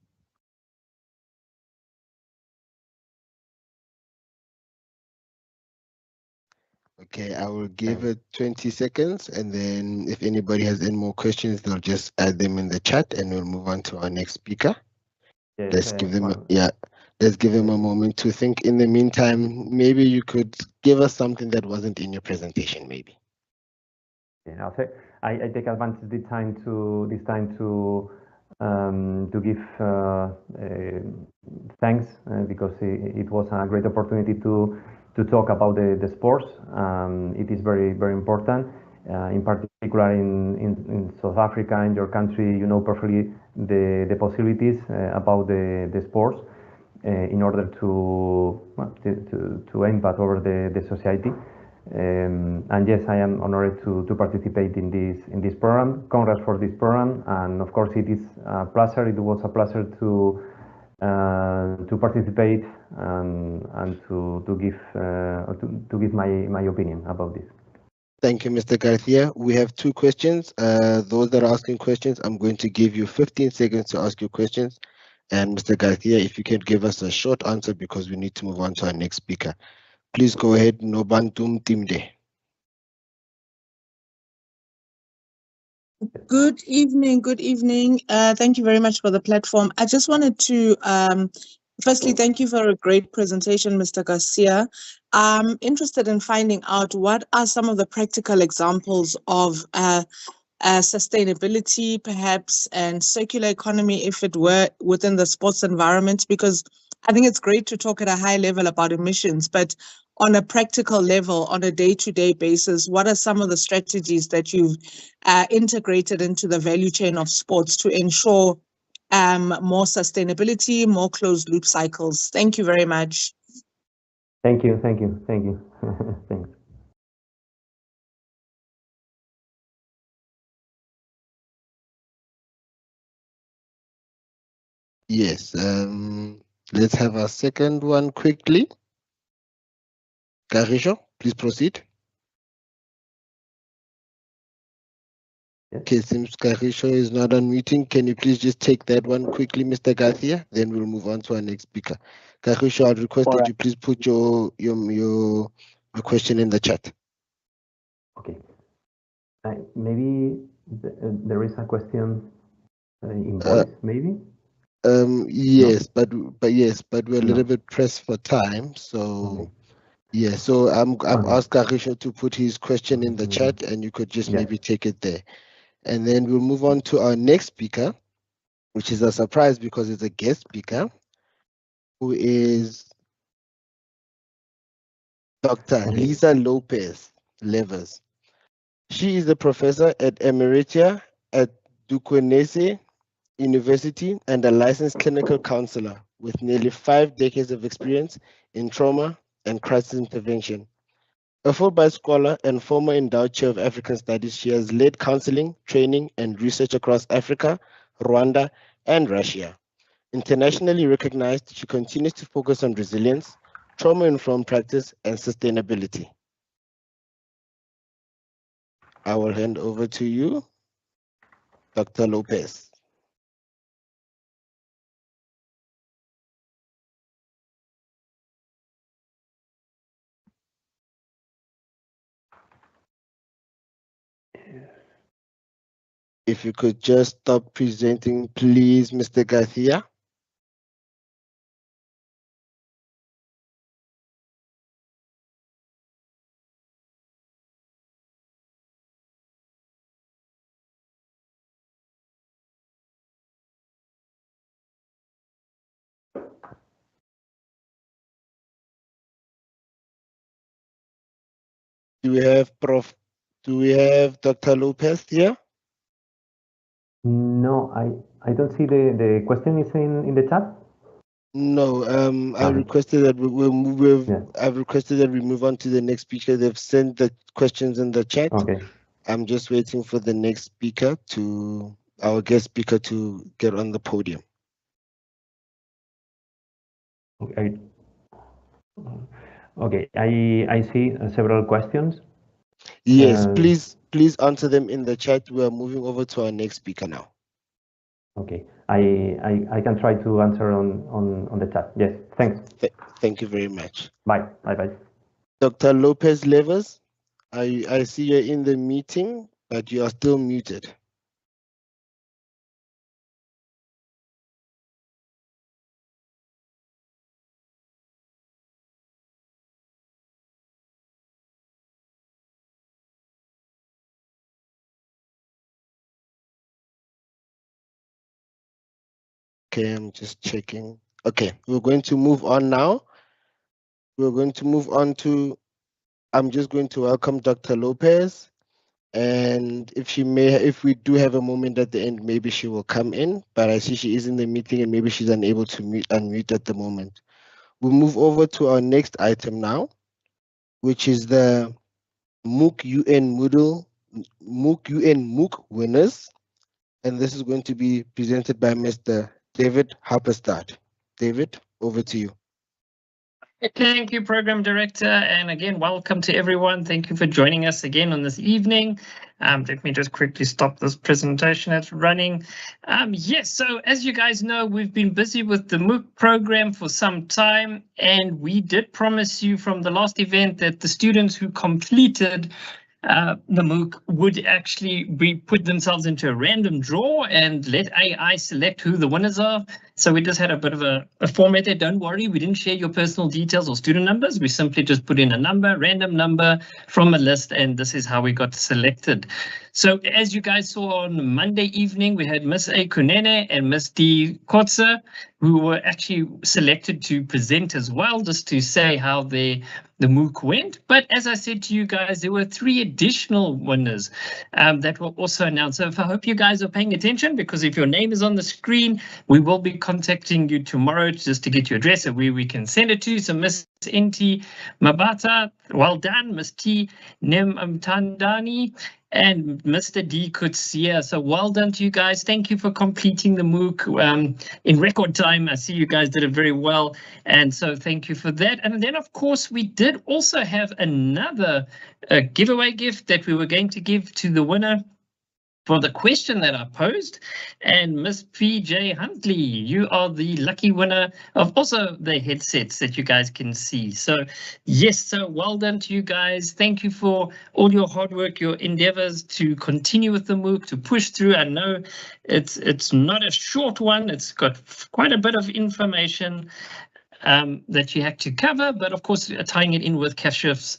A: Okay, I will give it 20 seconds, and then if anybody has any more questions, they'll just add them in the chat, and we'll move on to our next speaker.
F: Yes,
A: let's give them let's give them a moment to think. In the meantime, maybe you could give us something that wasn't in your presentation, maybe.
F: Yeah, I'll say I take advantage this time to give thanks because it was a great opportunity to talk about the sports. It is very important. In particular in South Africa, in your country, you know perfectly the possibilities about the sports in order to impact over the society. And yes, I am honored to participate in this program. Congrats for this program, and of course it is a pleasure. It was a pleasure to participate and to give my opinion about this.
A: Thank you, Mr. Garcia. We have 2 questions. Those that are asking questions, I'm going to give you 15 seconds to ask your questions. And Mr. Garcia, if you can give us a short answer because we need to move on to our next speaker. Please go ahead, Nobantum Timde.
H: Good evening. Thank you very much for the platform. I just wanted to firstly thank you for a great presentation, Mr. Garcia. I'm interested in finding out what are some of the practical examples of sustainability, perhaps, and circular economy, if it were within the sports environment, because I think it's great to talk at a high level about emissions, but on a practical level, on a day-to-day basis, what are some of the strategies that you've integrated into the value chain of sports to ensure more sustainability, more closed loop cycles? Thank you very much.
F: Thank you. Thanks.
A: Yes, let's have a second one quickly. Carisho, please proceed.
F: Yes.
A: Okay, seems Carisho is not unmuting. Can you please just take that one quickly, Mr. Garcia? Then we'll move on to our next speaker. Carisho, I'd request that you please put your question in the chat.
F: Okay. Maybe there is a question in voice, maybe?
A: Yes, no. but we're a little bit pressed for time, so okay. Yeah, so I've asked Carisho to put his question in the chat, and you could just maybe take it there. And then we'll move on to our next speaker, which is a surprise because it's a guest speaker, who is Dr. Lisa Lopez Levers. She is a professor at Emeritia at Duquesne University and a licensed clinical counselor with nearly 5 decades of experience in trauma and crisis intervention. A Fulbright scholar and former endowed chair of African Studies, she has led counseling, training, and research across Africa, Rwanda, and Russia. Internationally recognized, she continues to focus on resilience, trauma-informed practice, and sustainability. I will hand over to you, Dr. Lopez. If you could just stop presenting, please, Mr. Garcia. Do we have Dr. Lopez here?
F: No, I don't see the question is in the chat.
A: No, I
F: Okay.
A: requested that I've requested that we move on to the next speaker. They've sent the questions in the chat.
F: Okay.
A: I'm just waiting for the next speaker our guest speaker to get on the podium.
F: Okay. Okay. I see several questions.
A: Yes, please answer them in the chat. We are moving over to our next speaker now.
F: Okay. I can try to answer on the chat. Yes. Thanks.
A: Thank you very much.
F: Bye. Bye.
A: Dr. Lopez Levers, I see you're in the meeting, but you are still muted. Okay, I'm just checking. Okay, we're going to move on now. We're going to move on to, I'm just going to welcome Dr. Lopez. And if we do have a moment at the end, maybe she will come in, but I see she is in the meeting and maybe she's unable to unmute at the moment. We'll move over to our next item now, which is the MOOC MOOC winners. And this is going to be presented by Mr. David Harperstad. David, over to you.
G: Thank you, Program Director. And again, welcome to everyone. Thank you for joining us again on this evening. Let me just quickly stop this presentation that's running. Yes, so as you guys know, we've been busy with the MOOC program for some time, and we did promise you from the last event that the students who completed the MOOC would actually put themselves into a random draw and let AI select who the winners are. So we just had a bit of a format there. Don't worry, we didn't share your personal details or student numbers. We simply just put in a number, random number from a list, and this is how we got selected. So as you guys saw on Monday evening, we had Miss A. Kunene and Miss D. Kotze, who were actually selected to present as well, just to say how the MOOC went. But as I said to you guys, there were 3 additional winners that were also announced. So I hope you guys are paying attention, because if your name is on the screen, we will be contacting you tomorrow just to get your address and where we can send it to. So Miss Enti Mabata, well done. Miss T. Nemtandani and Mr. D. Kutsia. So well done to you guys. Thank you for completing the MOOC in record time. I see you guys did it very well. And so thank you for that. And then, of course, we did also have another giveaway gift that we were going to give to the winner for the question that I posed. And Miss PJ Huntley, you are the lucky winner of also the headsets that you guys can see. So yes, so well done to you guys. Thank you for all your hard work, your endeavors to continue with the MOOC, to push through. I know it's not a short one. It's got quite a bit of information that you had to cover, but of course tying it in with Kashif's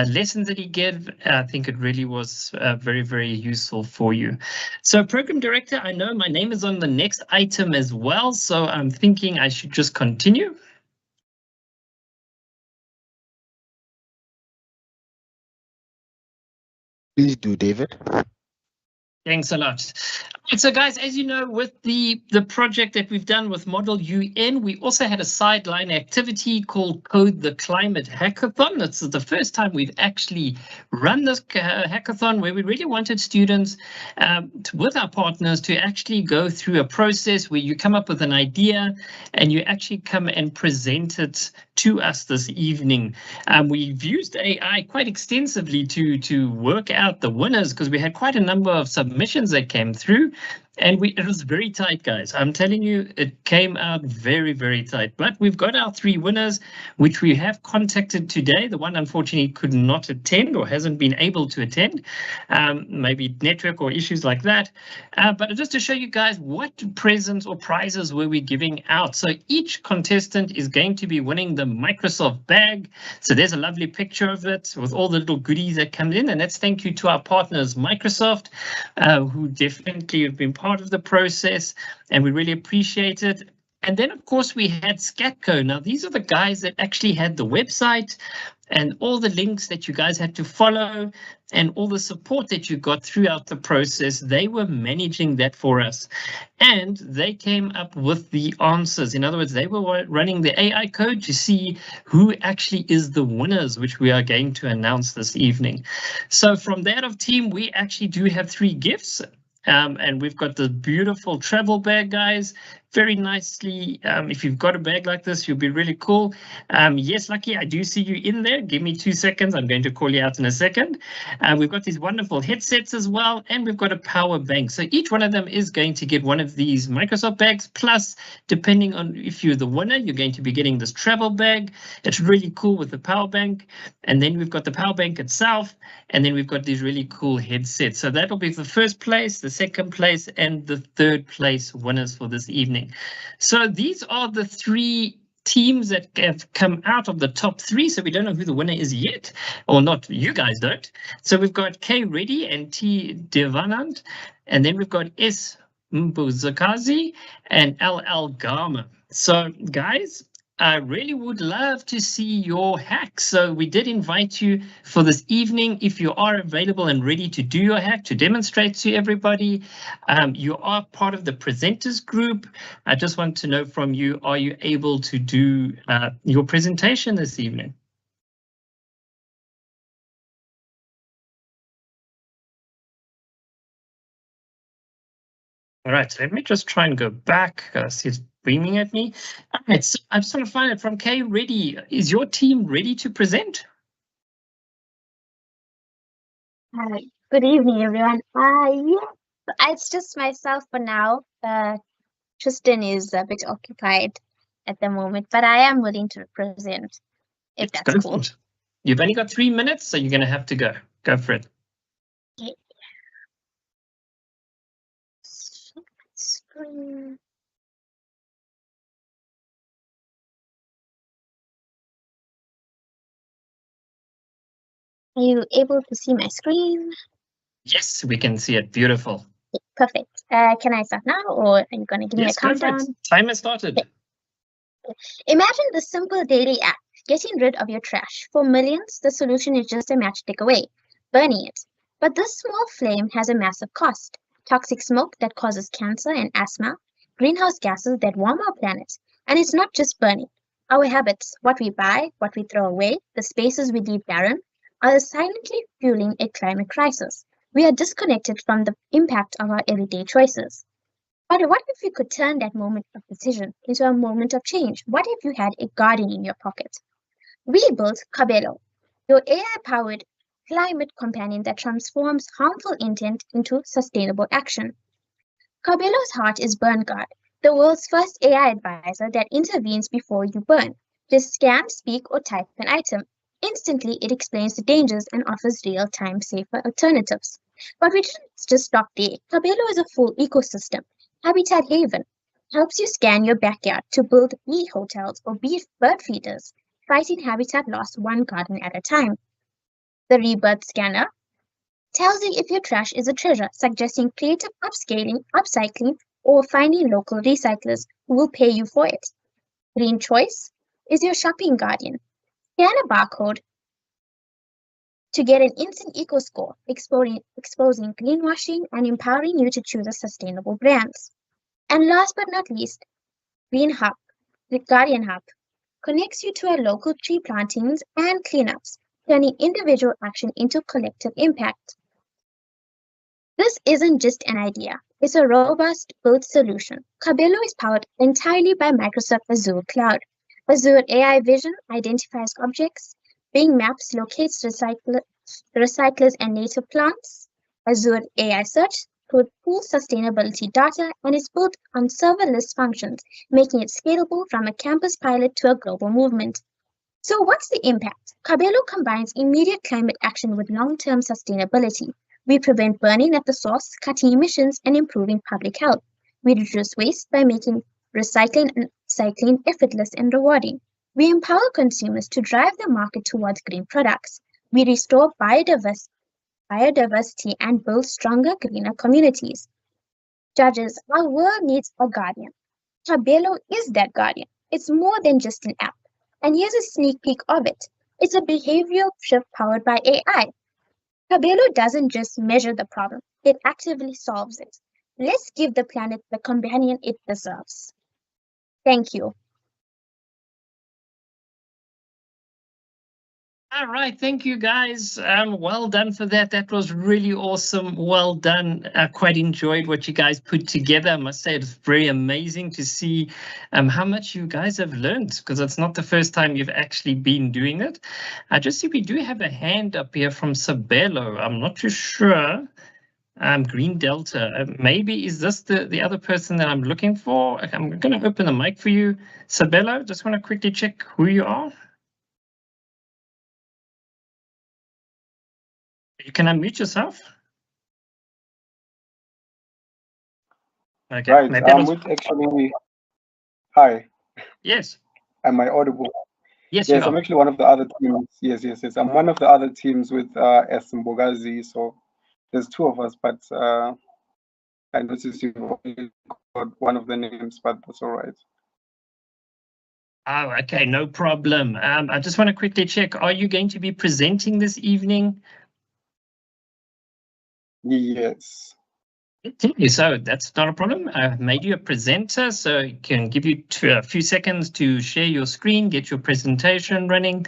G: lessons that he gave, I think it really was very, very useful for you. So Program Director, I know my name is on the next item as well, so I'm thinking I should just continue.
A: Please do, David.
G: Thanks a lot. So guys, as you know, with the project that we've done with Model UN, we also had a sideline activity called Code the Climate Hackathon. This is the first time we've actually run this hackathon, where we really wanted students with our partners to actually go through a process where you come up with an idea and you actually come and present it to us this evening. We've used AI quite extensively to work out the winners, because we had quite a number of submissions that came through, and it was very tight, guys. I'm telling you, it came out very, very tight. But we've got our 3 winners, which we have contacted today. The one, unfortunately, could not attend or hasn't been able to attend, maybe network or issues like that. But just to show you guys what presents or prizes were we giving out. So each contestant is going to be winning the Microsoft bag. So there's a lovely picture of it with all the little goodies that come in. And that's thank you to our partners, Microsoft, who definitely have been part of the process, and we really appreciate it. And then, of course, we had Scatco. Now, these are the guys that actually had the website and all the links that you guys had to follow and all the support that you got throughout the process. They were managing that for us, and they came up with the answers. In other words, they were running the AI code to see who actually is the winners, which we are going to announce this evening. So from that of team, we actually do have 3 gifts. And we've got the beautiful travel bag, guys. Very nicely. If you've got a bag like this, you'll be really cool. Yes, Lucky, I do see you in there. Give me 2 seconds. I'm going to call you out in a second. We've got these wonderful headsets as well, and we've got a power bank. So each one of them is going to get one of these Microsoft bags. Plus, depending on if you're the winner, you're going to be getting this travel bag. It's really cool with the power bank. And then we've got the power bank itself. And then we've got these really cool headsets. So that'll be the first place, the second place, and the third place winners for this evening. So these are the 3 teams that have come out of the top 3. So we don't know who the winner is yet, or not. You guys don't. So we've got K Reddy and T Devanand, and then we've got S Mbuzakazi and LL Gama. So guys, I really would love to see your hack. So we did invite you for this evening. If you are available and ready to do your hack, to demonstrate to everybody, you are part of the presenters group. I just want to know from you, are you able to do your presentation this evening? All right, so let me just try and go back. See, it's beaming at me. All right, so I'm just trying to find it from K Ready. Is your team ready to present?
E: Good evening, everyone. Yes, it's just myself for now. Tristan is a bit occupied at the moment, but I am willing to present, if that's
G: Go
E: cool.
G: for it. You've only got 3 minutes, so you're going to have to go. Go for it.
E: Okay. Screen. Are you able to see my screen?
G: Yes, we can see it. Beautiful.
E: Okay, perfect. Can I start now, or are you going to give me a countdown?
G: Time has started.
E: Okay. Imagine the simple daily act, getting rid of your trash. For millions, the solution is just a matchstick away, burning it. But this small flame has a massive cost. Toxic smoke that causes cancer and asthma, greenhouse gases that warm our planet. And it's not just burning. Our habits, what we buy, what we throw away, the spaces we leave barren, are silently fueling a climate crisis. We are disconnected from the impact of our everyday choices. But what if you could turn that moment of decision into a moment of change? What if you had a garden in your pocket? We built Kabelo, your AI-powered climate companion that transforms harmful intent into sustainable action. Kabelo's heart is BurnGuard, the world's first AI advisor that intervenes before you burn. Just scan, speak, or type an item. Instantly, it explains the dangers and offers real-time, safer alternatives. But we didn't just stop there. Kabelo is a full ecosystem. Habitat Haven helps you scan your backyard to build bee hotels or bird feeders, fighting habitat loss one garden at a time. The Rebirth Scanner tells you if your trash is a treasure, suggesting creative upscaling, upcycling, or finding local recyclers who will pay you for it. Green Choice is your shopping guardian. Scan a barcode
I: to get an instant eco score, exposing greenwashing and empowering you to choose a sustainable brands. And last but not least, Green Hub, the Guardian Hub, connects you to our local tree plantings and cleanups, turning individual action into collective impact. This isn't just an idea, it's a robust built solution. Kabelo is powered entirely by Microsoft Azure Cloud. Azure AI Vision identifies objects, Bing Maps locates recyclers and native plants, Azure AI Search pools sustainability data, and is built on serverless functions, making it scalable from a campus pilot to a global movement. So what's the impact? Kabelo combines immediate climate action with long-term sustainability. We prevent burning at the source, cutting emissions, and improving public health. We reduce waste by making recycling and cycling effortless and rewarding. We empower consumers to drive the market towards green products. We restore biodiversity and build stronger, greener communities. Judges, our world needs a guardian. Kabelo is that guardian. It's more than just an app. And here's a sneak peek of it. It's a behavioral shift powered by AI. Kabelo doesn't just measure the problem, it actively solves it. Let's give the planet the companion it deserves. Thank you.
G: All right, thank you guys. Well done for that. That was really awesome. Well done. I quite enjoyed what you guys put together. I must say it's very amazing to see how much you guys have learned, because it's not the first time you've actually been doing it. I just see we do have a hand up here from Sabelo. I'm not too sure. Green Delta. Maybe is this the other person that I'm looking for? I'm going to open the mic for you. Sabelo, just want to quickly check who you are. You can unmute yourself. Okay.
J: Right.
G: Maybe
J: I'm with actually. Hi.
G: Yes.
J: Am I audible?
G: Yes,
J: Yes,
G: you
J: I'm
G: are.
J: actually one of the other teams. Yes. I'm one of the other teams with Mbogazi. So there's two of us, but I noticed you've only got one of the names, but that's all right.
G: Oh, okay, no problem. I just want to quickly check. Are you going to be presenting this evening?
J: Yes.
G: Okay, so that's not a problem. I've made you a presenter, so I can give you a few seconds to share your screen, get your presentation running,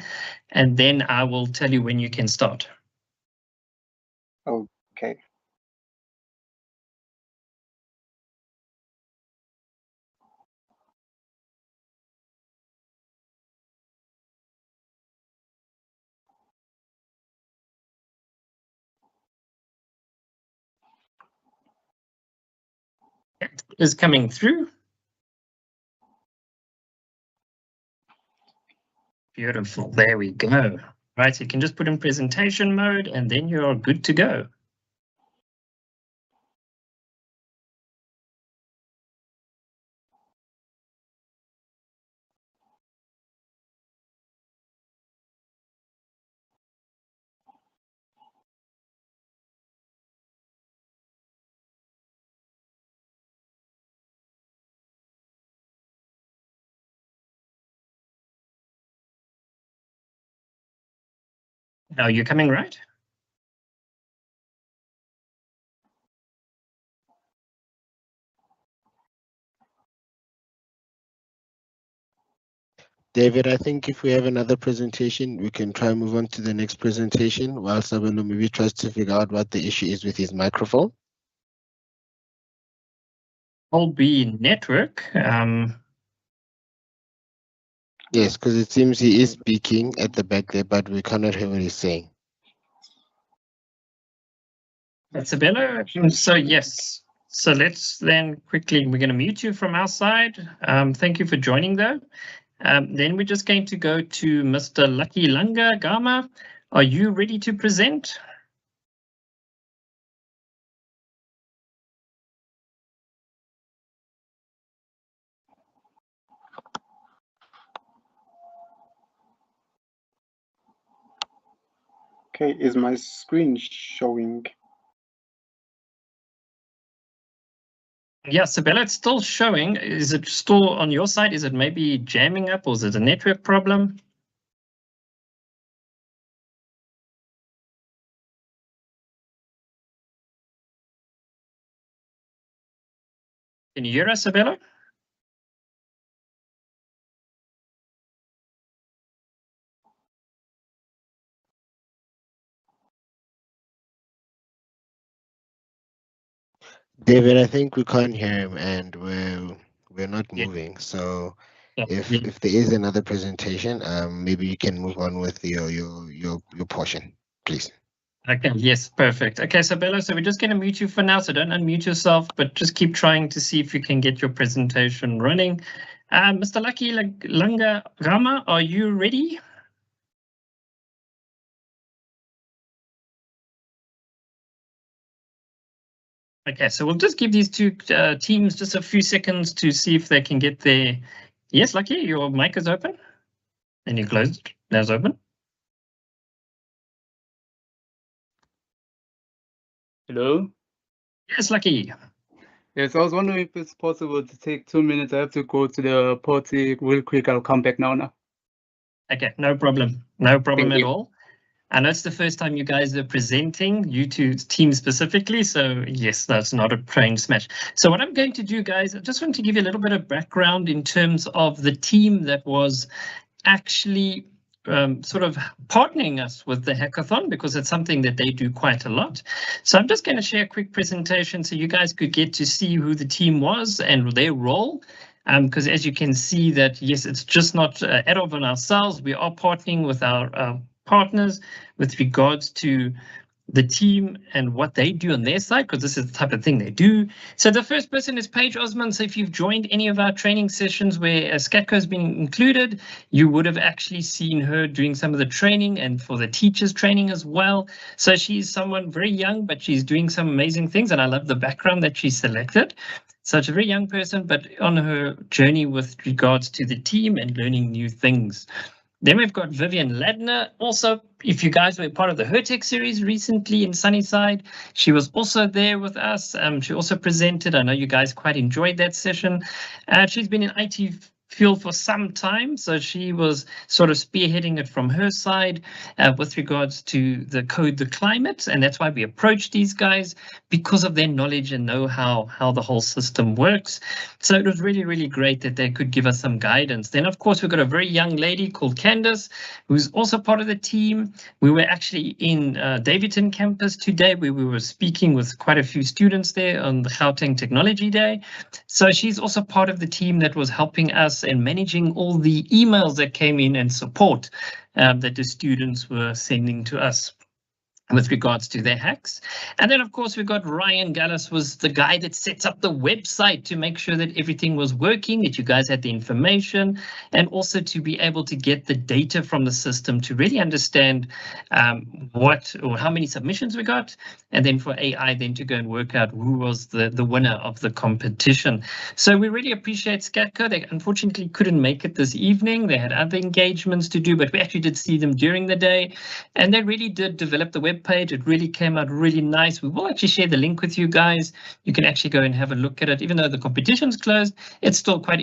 G: and then I will tell you when you can start.
J: Okay.
G: It is coming through. Beautiful. There we go. Right, so you can just put in presentation mode and then you're good to go. Now you're coming right?
A: David, I think if we have another presentation, we can try and move on to the next presentation while Sabelo maybe tries to figure out what the issue is with his microphone.
G: Will be network.
A: Yes, because it seems he is speaking at the back there, but we cannot hear what he's saying.
G: That's Sabelo. So yes. So let's then quickly, we're going to mute you from our side. Thank you for joining though. Then we're just going to go to Mr. Lucky Langa Gama. Are you ready to present?
J: Okay, is my screen showing?
G: Yeah, Sabelo, it's still showing. Is it still on your side? Is it maybe jamming up or is it a network problem? Can you hear us, Sabelo?
A: David, I think we can't hear him, and we're not
G: Yeah.
A: moving. So
G: Yeah.
A: if there is another presentation, maybe you can move on with your portion, please.
G: Okay, yes, perfect. Okay, Sabelo, so we're just going to mute you for now, so don't unmute yourself, but just keep trying to see if you can get your presentation running. Mr. Lucky Langa Rama, are you ready? Okay, so we'll just give these two teams just a few seconds to see if they can get their... Yes, Lucky, your mic is open. And you closed. That's open.
K: Hello?
G: Yes, Lucky.
K: Yes, I was wondering if it's possible to take 2 minutes. I have to go to the party real quick. I'll come back now.
G: Okay, no problem. No problem
K: Thank
G: at
K: you.
G: all. I know it's the first time you guys are presenting, you two teams specifically, so yes, that's not a train smash. So what I'm going to do, guys, I just want to give you a little bit of background in terms of the team that was actually sort of partnering us with the hackathon, because it's something that they do quite a lot. So I'm just going to share a quick presentation so you guys could get to see who the team was and their role. Because as you can see that, yes, it's just not ad hoc on ourselves. We are partnering with our partners with regards to the team and what they do on their side, because this is the type of thing they do. So the first person is Paige Osman. So if you've joined any of our training sessions where Skatco has been included, you would have actually seen her doing some of the training and for the teachers training as well. So she's someone very young, but she's doing some amazing things. And I love the background that she selected. So it's a very young person, but on her journey with regards to the team and learning new things. Then we've got Vivian Ladner. Also, if you guys were part of the HerTech series recently in Sunnyside, she was also there with us. She also presented. I know you guys quite enjoyed that session. She's been in IT field for some time, so she was sort of spearheading it from her side with regards to the Code the Climate, and that's why we approached these guys, because of their knowledge and know-how, how the whole system works. So it was really, really great that they could give us some guidance. Then, of course, we've got a very young lady called Candace, who's also part of the team. We were actually in Davidton campus today, where we were speaking with quite a few students there on the Gauteng Technology Day. So she's also part of the team that was helping us and managing all the emails that came in and support that the students were sending to us with regards to their hacks. And then, of course, we've got Ryan Gallus, was the guy that sets up the website to make sure that everything was working, that you guys had the information, and also to be able to get the data from the system to really understand what or how many submissions we got, and then for AI then to go and work out who was the winner of the competition. So we really appreciate Skatco. They unfortunately couldn't make it this evening. They had other engagements to do, but we actually did see them during the day, and they really did develop the web page. It really came out really nice. We will actually share the link with you guys. You can actually go and have a look at it. Even though the competition's closed, it's still quite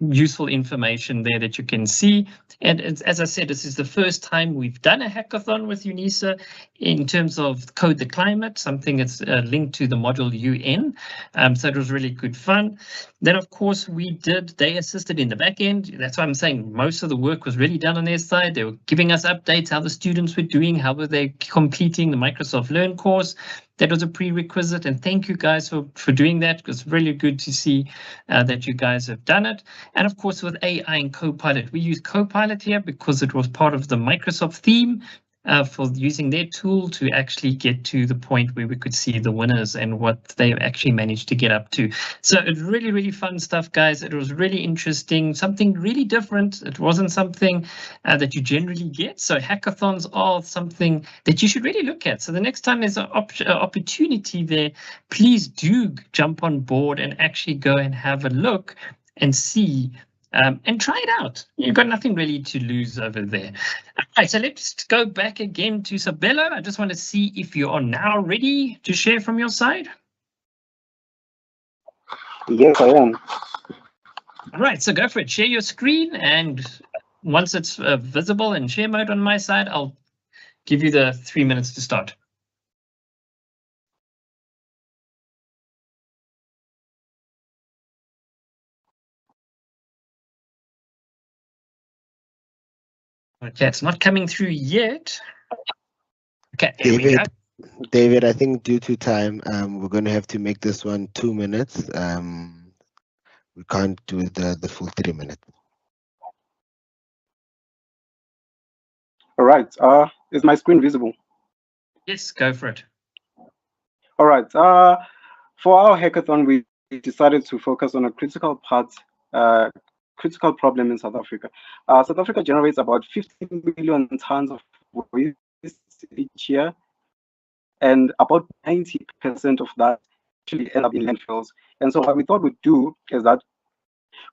G: useful information there that you can see. And as I said, this is the first time we've done a hackathon with UNISA in terms of Code the Climate, something that's linked to the module UN. So it was really good fun. Then, of course, they assisted in the back end. That's why I'm saying most of the work was really done on their side. They were giving us updates, how the students were doing, how were they completing the Microsoft Learn course. That was a prerequisite, and thank you guys for doing that. It was really good to see that you guys have done it. And of course, with AI and Copilot, we use Copilot here because it was part of the Microsoft theme for using their tool to actually get to the point where we could see the winners and what they actually managed to get up to. So it's really, really fun stuff, guys. It was really interesting, something really different. It wasn't something that you generally get. So hackathons are something that you should really look at. So the next time there's an opportunity there, please do jump on board and actually go and have a look and see and try it out. You've got nothing really to lose over there. All right, so let's go back again to Sabelo. I just want to see if you are now ready to share from your side.
J: Yes, I am.
G: All right, so go for it. Share your screen, and once it's visible in share mode on my side, I'll give you the 3 minutes to start. Okay, it's not coming through yet. Okay, there we go.
A: David, I think due to time, we're going to have to make this one 2 minutes. We can't do the full 3 minutes.
J: All right. Is my screen visible?
G: Yes, go for it.
J: All right. For our hackathon, we decided to focus on a critical problem in South Africa. South Africa generates about 15 million tons of waste each year, and about 90% of that actually end up in landfills. And so what we thought we'd do is that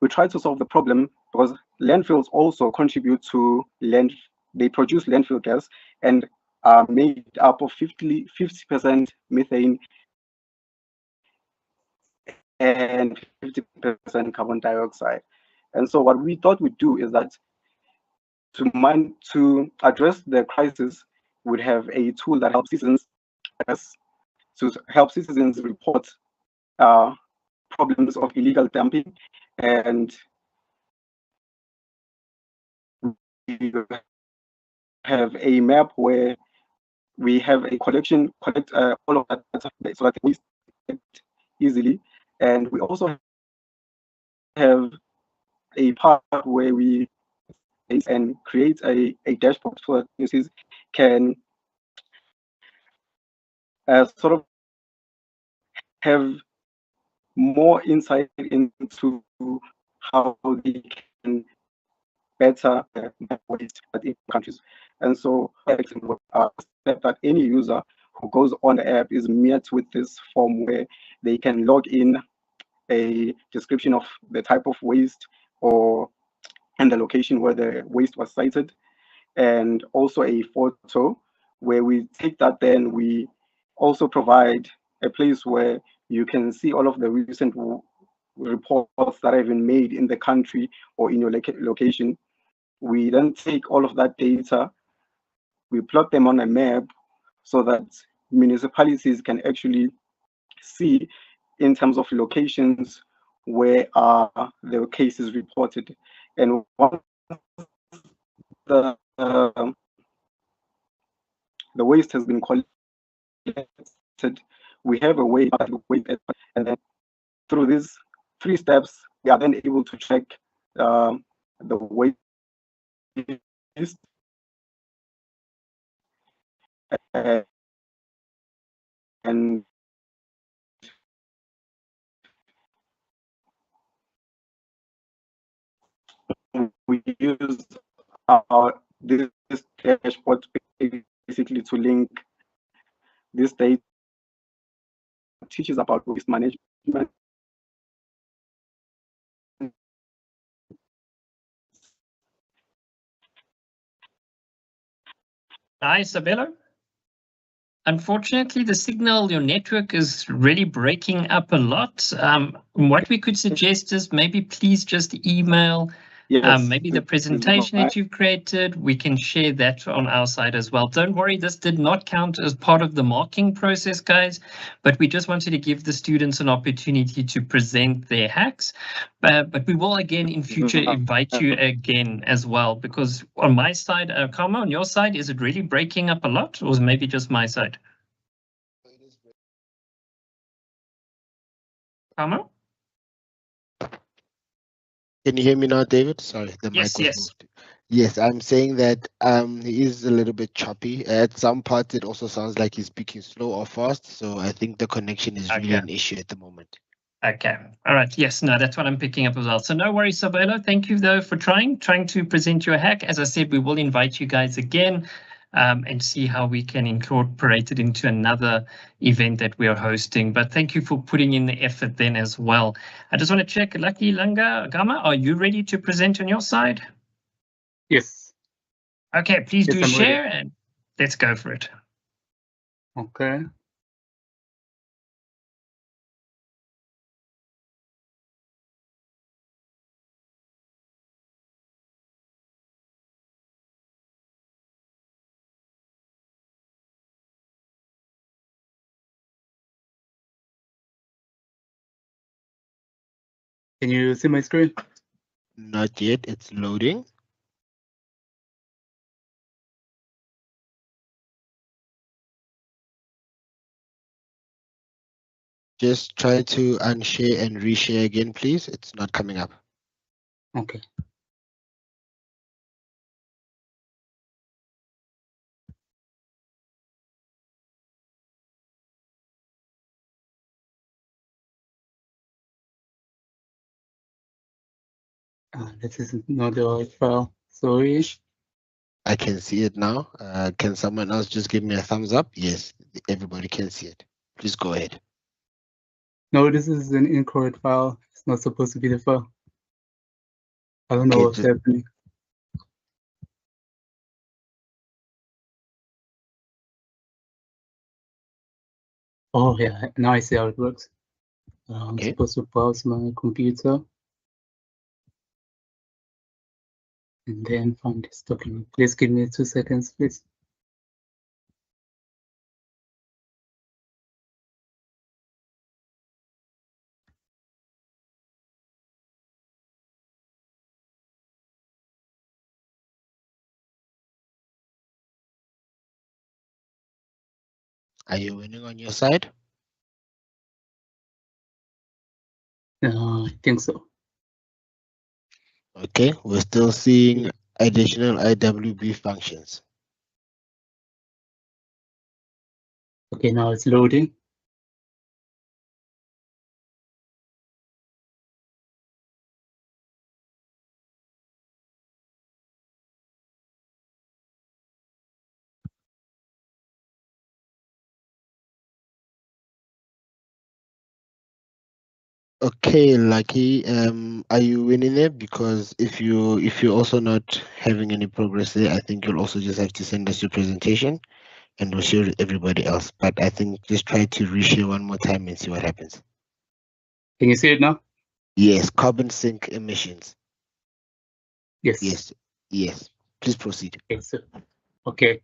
J: we try to solve the problem, because landfills also contribute to they produce landfill gas and are made up of 50% methane and 50% carbon dioxide. And so what we thought we'd do is that to address the crisis, we'd have a tool that helps citizens report problems of illegal dumping, and we have a map where we have a collect all of that data so that we easily. And we also have a part where we and create a dashboard so that users can sort of have more insight into how they can better waste in countries. And so that any user who goes on the app is met with this form where they can log in a description of the type of waste and the location where the waste was cited, and also a photo where we take that. Then we also provide a place where you can see all of the recent reports that have been made in the country or in your location. We then take all of that data, we plot them on a map so that municipalities can actually see in terms of locations where are the cases reported. And once the waste has been collected, we have a way to wait, and then through these 3 steps, we are then able to track the waste and we use this dashboard basically to link this data, teaches about waste management.
G: Hi, Isabella. Unfortunately, the signal, your network is really breaking up a lot. What we could suggest is maybe please just email maybe the presentation that you've created. We can share that on our side as well. Don't worry, this did not count as part of the marking process, guys, but we just wanted to give the students an opportunity to present their hacks. But we will again in future invite you again as well, because on my side, Kama, on your side, is it really breaking up a lot, or is it maybe just my side? Kama?
A: Can you hear me now, David? Sorry, the
G: Yes,
A: mic was
G: yes.
A: moved. Yes, I'm saying that he is a little bit choppy. At some parts, it also sounds like he's speaking slow or fast. So I think the connection is really an issue at the moment.
G: Okay. All right. Yes. No, that's what I'm picking up as well. So no worries, Sabelo. Thank you though for trying to present your hack. As I said, we will invite you guys again and see how we can incorporate it into another event that we are hosting. But thank you for putting in the effort then as well. I just want to check, Lucky Langa Gama, are you ready to present on your side?
K: Yes.
G: Okay, please
K: Yes,
G: do
K: I'm
G: share
K: ready.
G: and let's go for it.
K: Okay. Can you see my screen?
A: Not yet. It's loading. Just try to unshare and reshare again, please. It's not coming up.
K: Okay. This is not the right file. Sorry.
A: I can see it now. Can someone else just give me a thumbs up? Yes, everybody can see it. Please go ahead.
K: No, this is an incorrect file. It's not supposed to be the file. I don't know
A: Okay,
K: what's happening. Oh yeah, now I see how it works. I'm
A: okay.
K: supposed to browse my computer and then find this document. Please give me 2 seconds, please.
A: Are you winning on your side?
K: I think so.
A: Okay, we're still seeing additional IWB functions.
K: Okay, now it's loading.
A: Okay, Lucky, are you winning it? Because if you're also not having any progress there, I think you'll also just have to send us your presentation and we'll share with everybody else. But I think just try to reshare one more time and see what happens.
K: Can you see it now?
A: Yes, carbon sink emissions.
K: Yes.
A: Yes, yes. Please proceed.
K: Okay, so, okay.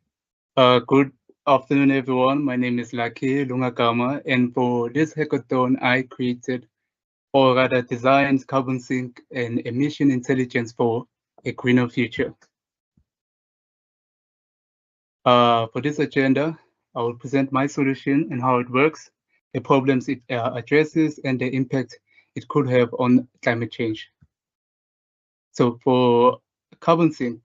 K: Good afternoon, everyone. My name is Lucky Lungakama, and for this hackathon, I created, or rather designed, carbon sink and emission intelligence for a greener future. For this agenda, I will present my solution and how it works, the problems it addresses, and the impact it could have on climate change. So for Carbon Sync,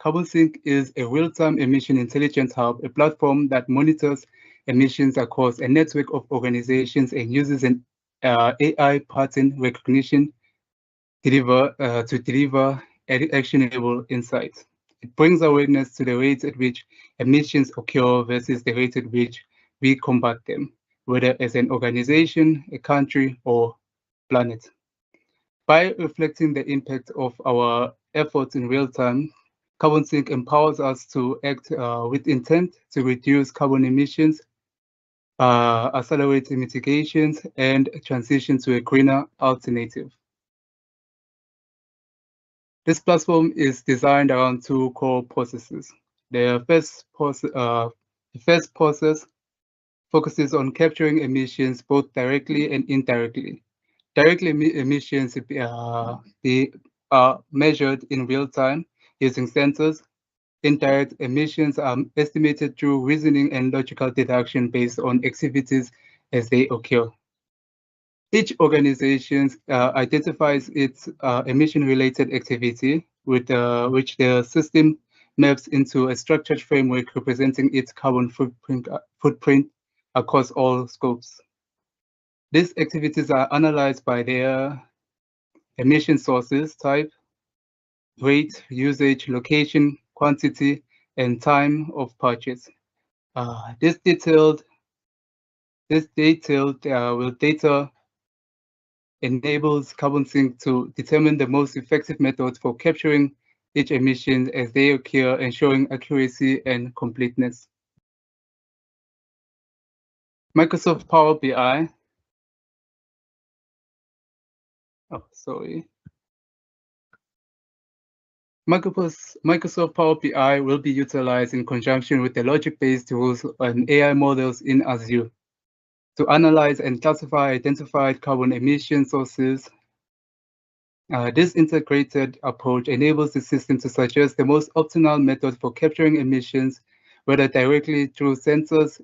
K: Carbon Sync is a real-time emission intelligence hub, a platform that monitors emissions across a network of organizations and uses an AI pattern recognition to deliver actionable insights. It brings awareness to the rate at which emissions occur versus the rate at which we combat them, whether as an organization, a country, or planet. By reflecting the impact of our efforts in real time, Carbon Sync empowers us to act with intent to reduce carbon emissions, accelerate mitigations, and transition to a greener alternative. This platform is designed around 2 core processes. The first process focuses on capturing emissions both directly and indirectly. Directly emissions are measured in real time using sensors. Indirect emissions are estimated through reasoning and logical deduction based on activities as they occur. Each organization identifies its emission-related activity, with which the system maps into a structured framework representing its carbon footprint across all scopes. These activities are analyzed by their emission sources, type, rate, usage, location, quantity, and time of purchase. This detailed data enables Carbon Sync to determine the most effective methods for capturing each emission as they occur, ensuring accuracy and completeness. Microsoft Power BI. Oh, sorry. Microsoft Power BI will be utilized in conjunction with the logic-based tools and AI models in Azure to analyze and classify identified carbon emission sources. This integrated approach enables the system to suggest the most optimal method for capturing emissions, whether directly through sensors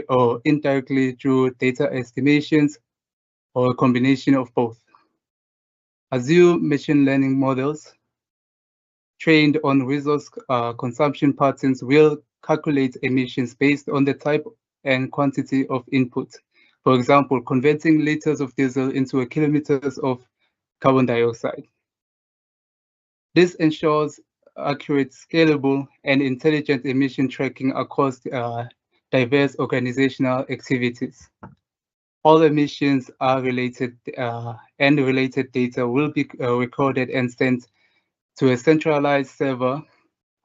K: or indirectly through data estimations, or a combination of both. Azure machine learning models trained on resource consumption patterns will calculate emissions based on the type and quantity of input. For example, converting liters of diesel into kilometers of carbon dioxide. This ensures accurate, scalable, and intelligent emission tracking across diverse organizational activities. All emissions are related and related data will be recorded and sent to a centralized server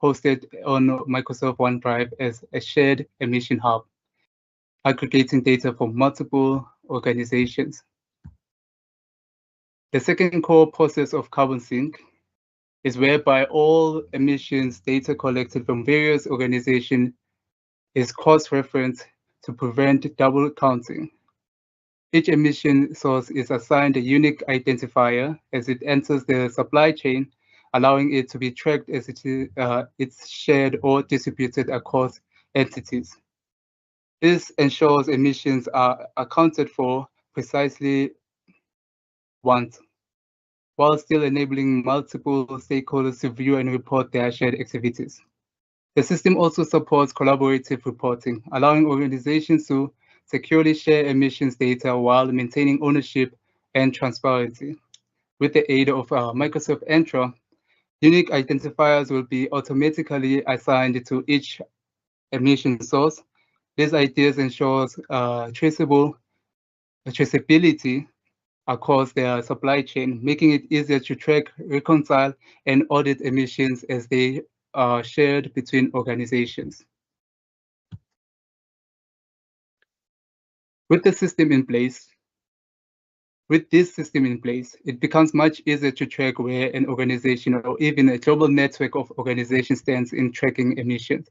K: hosted on Microsoft OneDrive as a shared emission hub, aggregating data from multiple organizations. The second core process of Carbon Sync is whereby all emissions data collected from various organizations is cross-referenced to prevent double counting. Each emission source is assigned a unique identifier as it enters the supply chain, allowing it to be tracked as it's shared or distributed across entities. This ensures emissions are accounted for precisely once, while still enabling multiple stakeholders to view and report their shared activities. The system also supports collaborative reporting, allowing organizations to securely share emissions data while maintaining ownership and transparency. With the aid of Microsoft Entra, unique identifiers will be automatically assigned to each emission source. This ideas ensures traceability across their supply chain, making it easier to track, reconcile, and audit emissions as they are shared between organizations. With this system in place, it becomes much easier to track where an organization or even a global network of organizations stands in tracking emissions.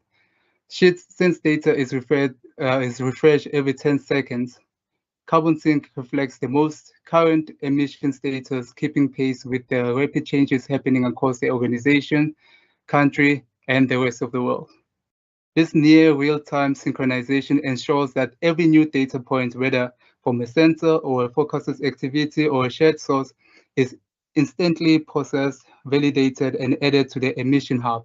K: Since data is refreshed every 10 seconds, Carbon Sync reflects the most current emission status, keeping pace with the rapid changes happening across the organization, country, and the rest of the world. This near real-time synchronization ensures that every new data point, whether from a sensor or a forecaster's activity or a shared source, is instantly processed, validated, and added to the emission hub.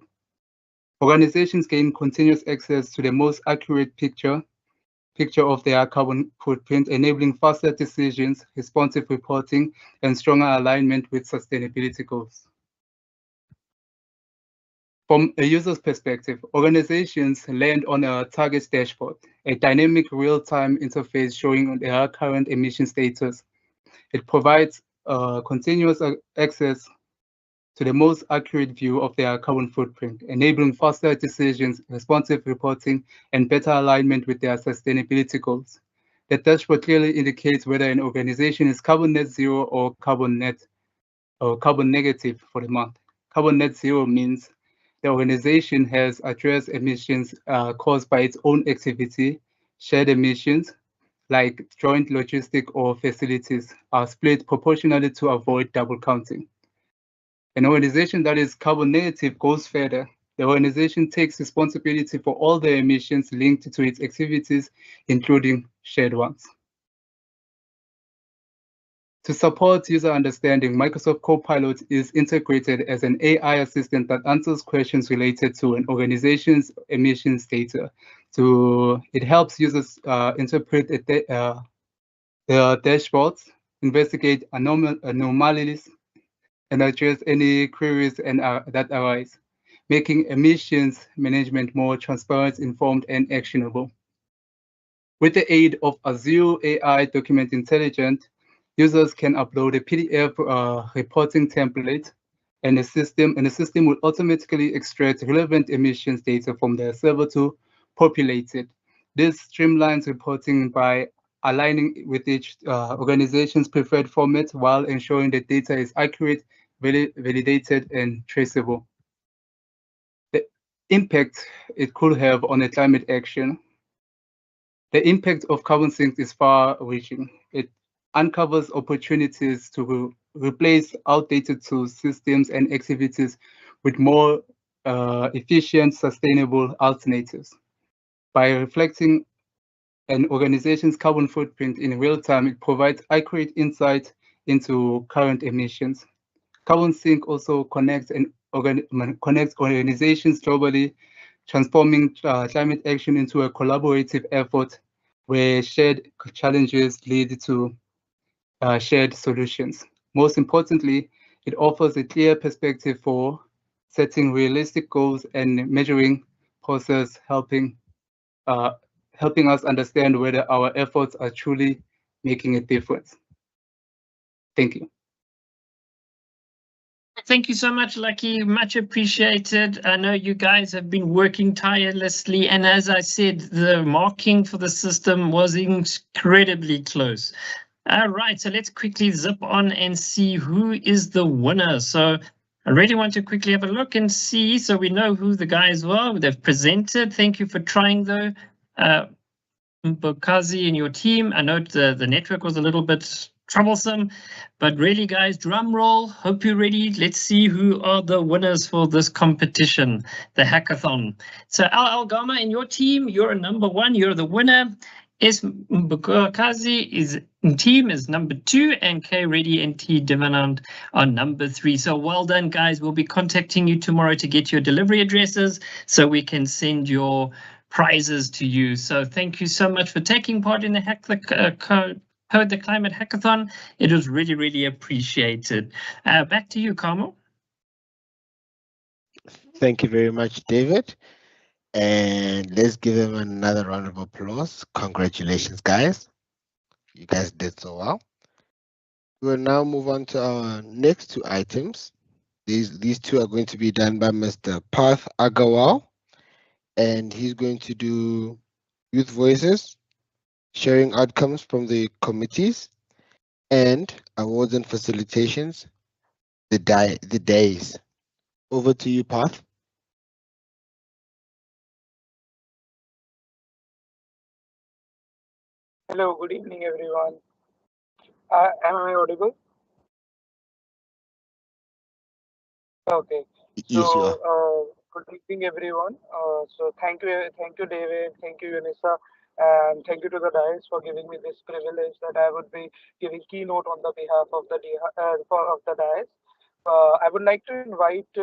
K: Organizations gain continuous access to the most accurate picture of their carbon footprint, enabling faster decisions, responsive reporting, and stronger alignment with sustainability goals. From a user's perspective, organizations land on a target dashboard, a dynamic real-time interface showing their current emission status. It provides continuous access to the most accurate view of their carbon footprint, enabling faster decisions, responsive reporting, and better alignment with their sustainability goals. The dashboard clearly indicates whether an organization is carbon net zero or carbon negative for the month. Carbon net zero means the organization has addressed emissions caused by its own activity. Shared emissions, like joint logistic or facilities, are split proportionally to avoid double counting. An organization that is carbon negative goes further. The organization takes responsibility for all the emissions linked to its activities, including shared ones. To support user understanding, Microsoft Copilot is integrated as an AI assistant that answers questions related to an organization's emissions data. It helps users interpret the dashboards, investigate anomalies, and address any queries that arise, making emissions management more transparent, informed, and actionable. With the aid of Azure AI Document Intelligence, users can upload a PDF reporting template, and the system will automatically extract relevant emissions data from their server to populate it. This streamlines reporting by aligning with each organization's preferred format while ensuring the data is accurate, validated, and traceable. The impact it could have on a climate action. The impact of Carbon Sync is far-reaching. It uncovers opportunities to replace outdated tools, systems, and activities with more efficient, sustainable alternatives. By reflecting an organization's carbon footprint in real time. It provides accurate insight into current emissions. Carbon Sync also connects organizations globally, transforming climate action into a collaborative effort where shared challenges lead to shared solutions. Most importantly, it offers a clear perspective for setting realistic goals and measuring process, helping us understand whether our efforts are truly making a difference. Thank you.
G: Thank you so much, Lucky. Much appreciated. I know you guys have been working tirelessly. And as I said, the marking for the system was incredibly close. All right, so let's quickly zip on and see who is the winner. So I really want to quickly have a look and see so we know who the guys were. They've presented. Thank you for trying, though. Mbokazi and your team. I know the network was a little bit troublesome, but really, guys, drum roll. Hope you're ready. Let's see who are the winners for this competition, the hackathon. So Al Gama and your team, you're number one. You're the winner. Mbokazi team is number 2, and K Ready and T Divinand are number 3. So well done, guys. We'll be contacting you tomorrow to get your delivery addresses so we can send your prizes to you. So thank you so much for taking part in the Code the Climate Hackathon. It was really, really appreciated. Back to you, Carmel.
A: Thank you very much, David. And let's give him another round of applause. Congratulations, guys. You guys did so well. We'll now move on to our next 2 items. These 2 are going to be done by Mr. Parth Agarwal, and he's going to do youth voices, sharing outcomes from the committees, and awards and facilitations, the days. Over to you, Parth.
L: Hello, good evening, everyone. Am I audible? Okay.
A: Yes, you are.
L: So, good evening, everyone. So, thank you, David. Thank you, Unisa, and thank you to the DICE for giving me this privilege that I would be giving keynote on the behalf of the DICE. I would like to invite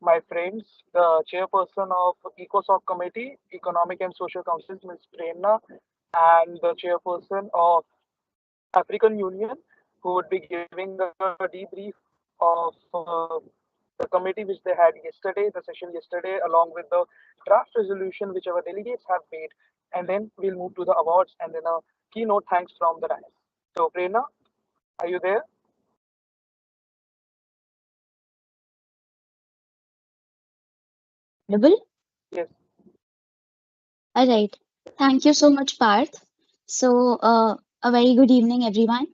L: my friends, the chairperson of EcoSoc Committee, Economic and Social Council, Ms. Prerna, and the chairperson of African Union, who would be giving a debrief of the committee which they had yesterday, the session yesterday, along with the draft resolution which our delegates have made, and then we'll move to the awards and then a keynote thanks from the DICE. So, Prerna, are you there?
I: Audible?
L: Yes.
I: All right. Thank you so much, Parth. So, a very good evening, everyone.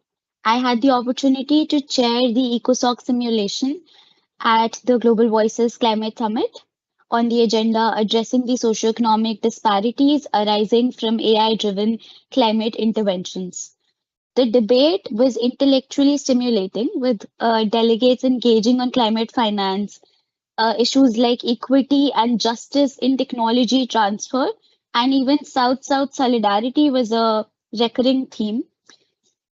I: I had the opportunity to chair the EcoSoc simulation at the Global Voices Climate Summit on the agenda addressing the socioeconomic disparities arising from AI-driven climate interventions. The debate was intellectually stimulating, with delegates engaging on climate finance, issues like equity and justice in technology transfer, and even South-South solidarity was a recurring theme.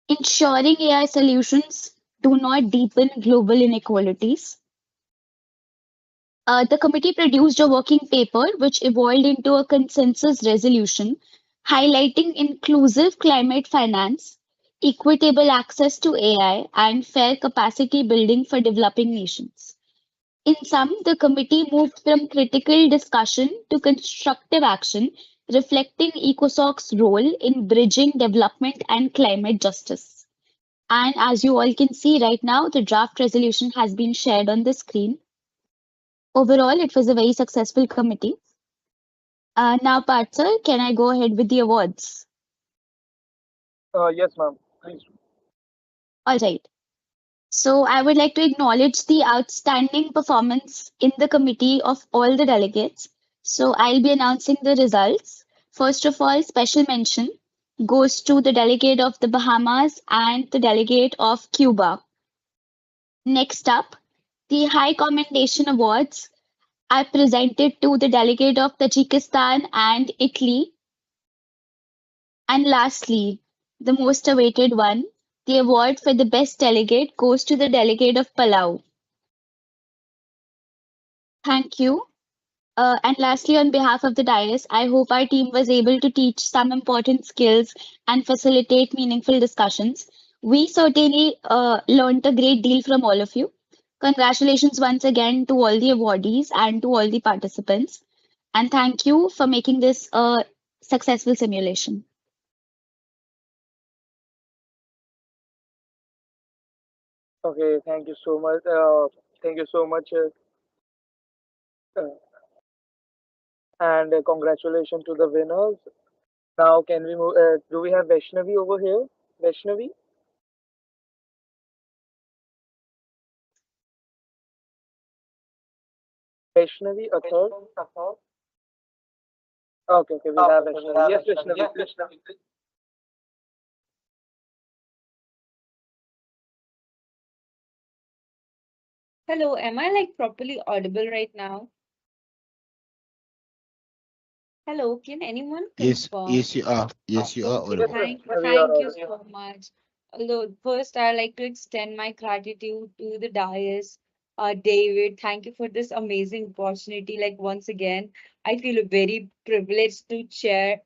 I: Ensuring AI solutions do not deepen global inequalities. The committee produced a working paper which evolved into a consensus resolution highlighting inclusive climate finance, equitable access to AI, and fair capacity building for developing nations. In sum, the committee moved from critical discussion to constructive action, reflecting ECOSOC's role in bridging development and climate justice. And as you all can see right now, the draft resolution has been shared on the screen. Overall, it was a very successful committee. Now, Parth sir, can I go ahead with the awards?
L: Yes, ma'am. Please.
I: All right. So I would like to acknowledge the outstanding performance in the committee of all the delegates. So I'll be announcing the results. First of all, special mention goes to the delegate of the Bahamas and the delegate of Cuba. Next up, the High Commendation Awards are presented to the delegate of Tajikistan and Italy. And lastly, the most awaited one, the award for the best delegate goes to the delegate of Palau. Thank you. And lastly, on behalf of the dais, I hope our team was able to teach some important skills and facilitate meaningful discussions. We certainly learned a great deal from all of you. Congratulations once again to all the awardees and to all the participants. And thank you for making this a successful simulation.
L: Okay, thank you so much. Thank you so much. Uh, and congratulations to the winners. Now, can we move? Do we have Vaishnavi over here? Vaishnavi? Vaishnavi, a third? Okay, okay, we have Vaishnavi. Yes, Vaishnavi, please.
M: Hello, am I like properly audible right now? Hello, can anyone
A: Yes,
M: confirm?
A: yes, you are. Yes, you are
M: Okay,
L: Yes,
A: audible.
L: Vaishnavi, you are
M: thank you
L: audible.
M: so much. Although first I'd like to extend my gratitude to the dais. David, thank you for this amazing opportunity. Like once again, I feel very privileged to chair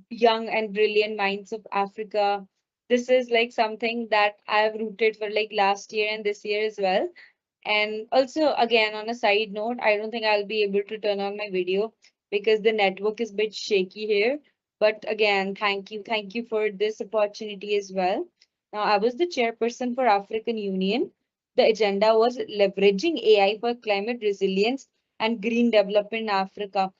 M: young and brilliant minds of Africa. This is like something that I've rooted for like last year and this year as well. And also, again, on a side note, I don't think I'll be able to turn on my video because the network is a bit shaky here. But again, thank you for this opportunity as well. Now, I was the chairperson for African Union. The agenda was leveraging AI for climate resilience and green development in Africa.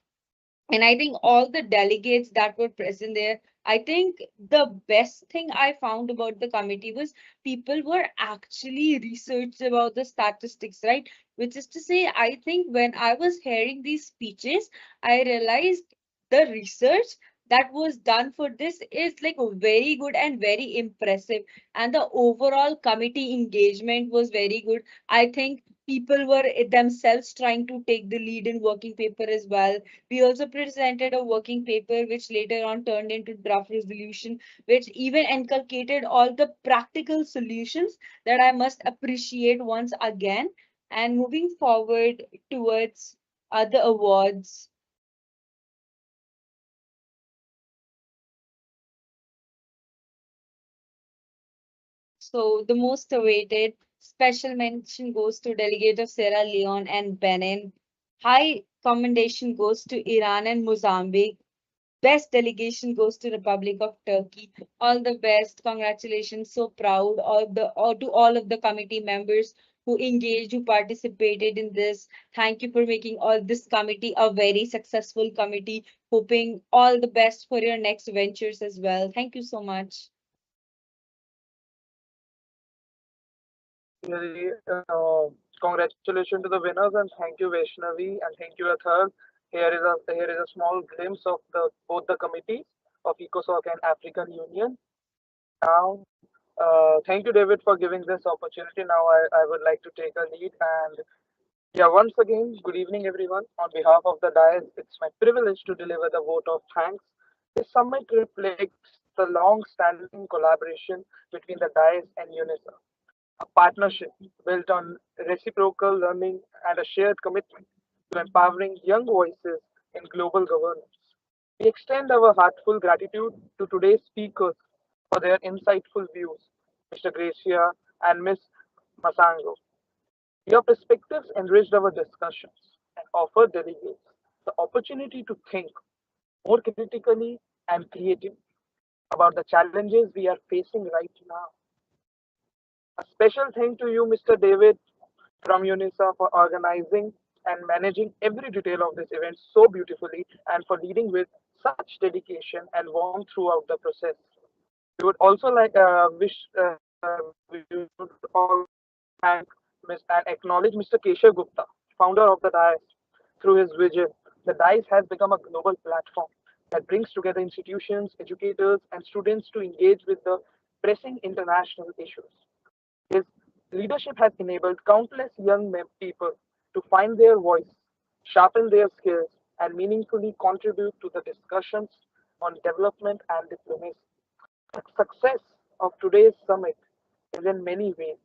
M: And I think all the delegates that were present there, I think the best thing I found about the committee was people were actually researched about the statistics, right? Which is to say, I think when I was hearing these speeches, I realized the research that was done for this is like very good and very impressive. And the overall committee engagement was very good. I think people were themselves trying to take the lead in working paper as well. We also presented a working paper which later on turned into draft resolution, which even inculcated all the practical solutions that I must appreciate once again. And moving forward towards other awards. So the most awaited special mention goes to delegate of Sierra Leone and Benin. High commendation goes to Iran and Mozambique. Best delegation goes to Republic of Turkey. All the best. Congratulations. So proud of the or to all of the committee members who engaged, who participated in this. Thank you for making all this committee a very successful committee. Hoping all the best for your next ventures as well. Thank you so much.
L: Really, congratulations to the winners and thank you, Vaishnavi, and thank you, Athar. Here is a small glimpse of the both the committees of ECOSOC and African Union. Now, thank you, David, for giving this opportunity. Now, I would like to take a lead and yeah, once again, good evening, everyone. On behalf of the Dias, it's my privilege to deliver the vote of thanks. This summit reflects the long-standing collaboration between the Dias and UNICEF, a partnership built on reciprocal learning and a shared commitment to empowering young voices in global governance. We extend our heartfelt gratitude to today's speakers for their insightful views, Mr. Gracia and Ms. Masango. Your perspectives enriched our discussions and offered delegates the opportunity to think more critically and creatively about the challenges we are facing right now. A special thank to you, Mr. David from UNISA, for organizing and managing every detail of this event so beautifully and for leading with such dedication and warmth throughout the process. We would also we would all thank and acknowledge Mr. Keshav Gupta, founder of the DICE. Through his vision, the DICE has become a global platform that brings together institutions, educators, and students to engage with the pressing international issues. His leadership has enabled countless young people to find their voice, sharpen their skills, and meaningfully contribute to the discussions on development and diplomacy. The success of today's summit is in many ways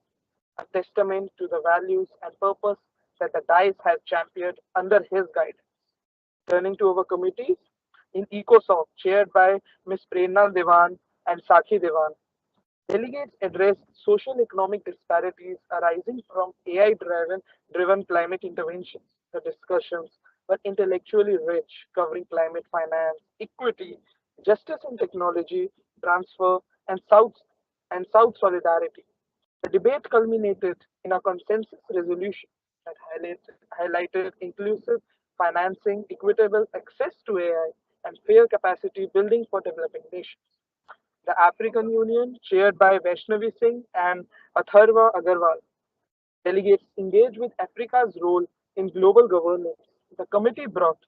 L: a testament to the values and purpose that the DICE has championed under his guidance. Turning to our committees, in EcoSoc, chaired by Ms. Prerna Devan and Sakhi Devan, delegates addressed social economic disparities arising from AI driven climate interventions. The discussions were intellectually rich, covering climate finance, equity, justice and technology, transfer, and South solidarity. The debate culminated in a consensus resolution that highlighted inclusive financing, equitable access to AI, and fair capacity building for developing nations. The African Union, chaired by Vaishnavi Singh and Atharva Agarwal, delegates engage with Africa's role in global governance. The committee brought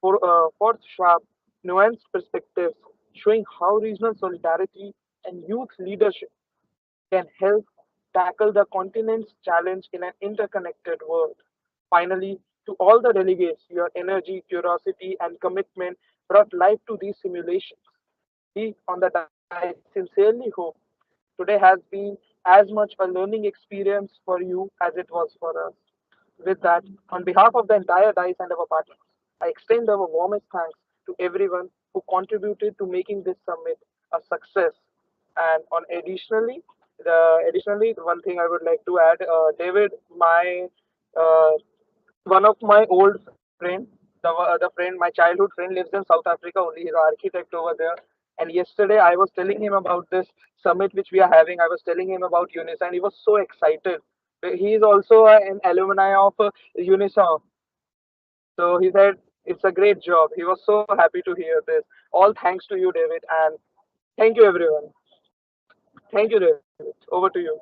L: forth sharp, nuanced perspectives showing how regional solidarity and youth leadership can help tackle the continent's challenge in an interconnected world. Finally, to all the delegates, your energy, curiosity, and commitment brought life to these simulations. We on the DICE sincerely hope today has been as much a learning experience for you as it was for us. With that, on behalf of the entire DICE and our partners, I extend our warmest thanks to everyone who contributed to making this summit a success. And on additionally, one thing I would like to add, David, uh, one of my old friend, the friend, my childhood friend lives in South Africa only. He's an architect over there. And yesterday I was telling him about this summit which we are having. I was telling him about UNISA, and he was so excited. He is also an alumni of UNISA. So he said it's a great job. He was so happy to hear this. All thanks to you, David, and thank you, everyone. Thank you, David. Over to you.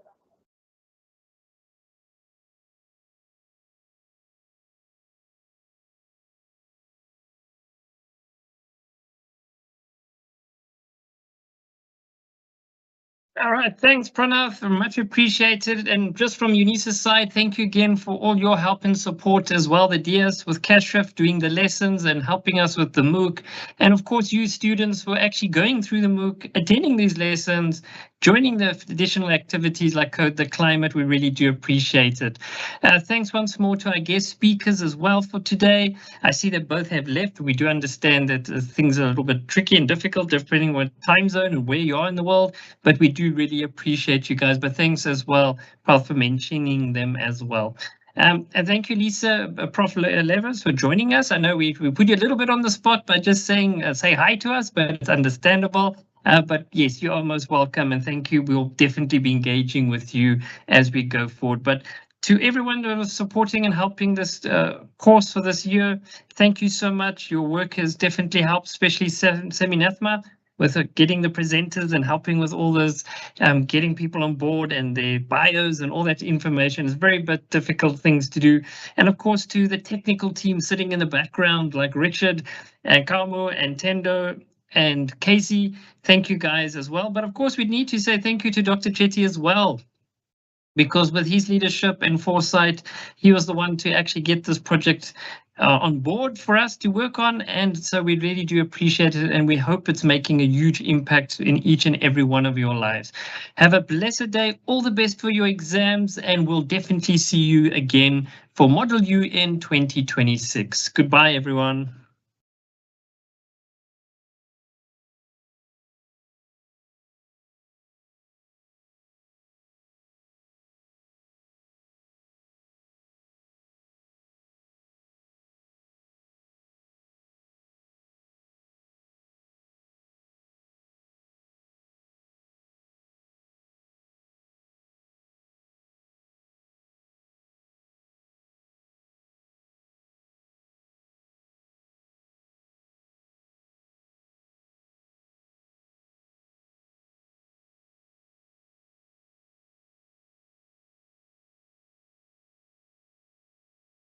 G: All right, thanks, Pranav. Much appreciated. And just from Eunice's side, thank you again for all your help and support as well. The DS with Cashrif doing the lessons and helping us with the MOOC. And of course, you students for actually going through the MOOC, attending these lessons, joining the additional activities like Code the Climate. We really do appreciate it. Thanks once more to our guest speakers as well for today. I see they both have left. We do understand that things are a little bit tricky and difficult depending on what time zone and where you are in the world, but we do really appreciate you guys. But thanks as well, Prof, for mentioning them as well. And thank you, Lisa, Prof. Levers, for joining us. I know we put you a little bit on the spot by just saying say hi to us, but it's understandable. But yes, you are most welcome, and thank you. We'll definitely be engaging with you as we go forward. But to everyone that was supporting and helping this course for this year, thank you so much. Your work has definitely helped, especially Seminathma, with getting the presenters and helping with all those, getting people on board and their bios and all that information. Is very difficult things to do. And of course, to the technical team sitting in the background, like Richard and Kamo and Tendo and Casey, thank you guys as well. But of course, we need to say thank you to Dr. Chetty as well, because with his leadership and foresight, he was the one to actually get this project on board for us to work on. And so we really do appreciate it, and we hope it's making a huge impact in each and every one of your lives. Have a blessed day, all the best for your exams, and we'll definitely see you again for Model U in 2026. Goodbye, everyone.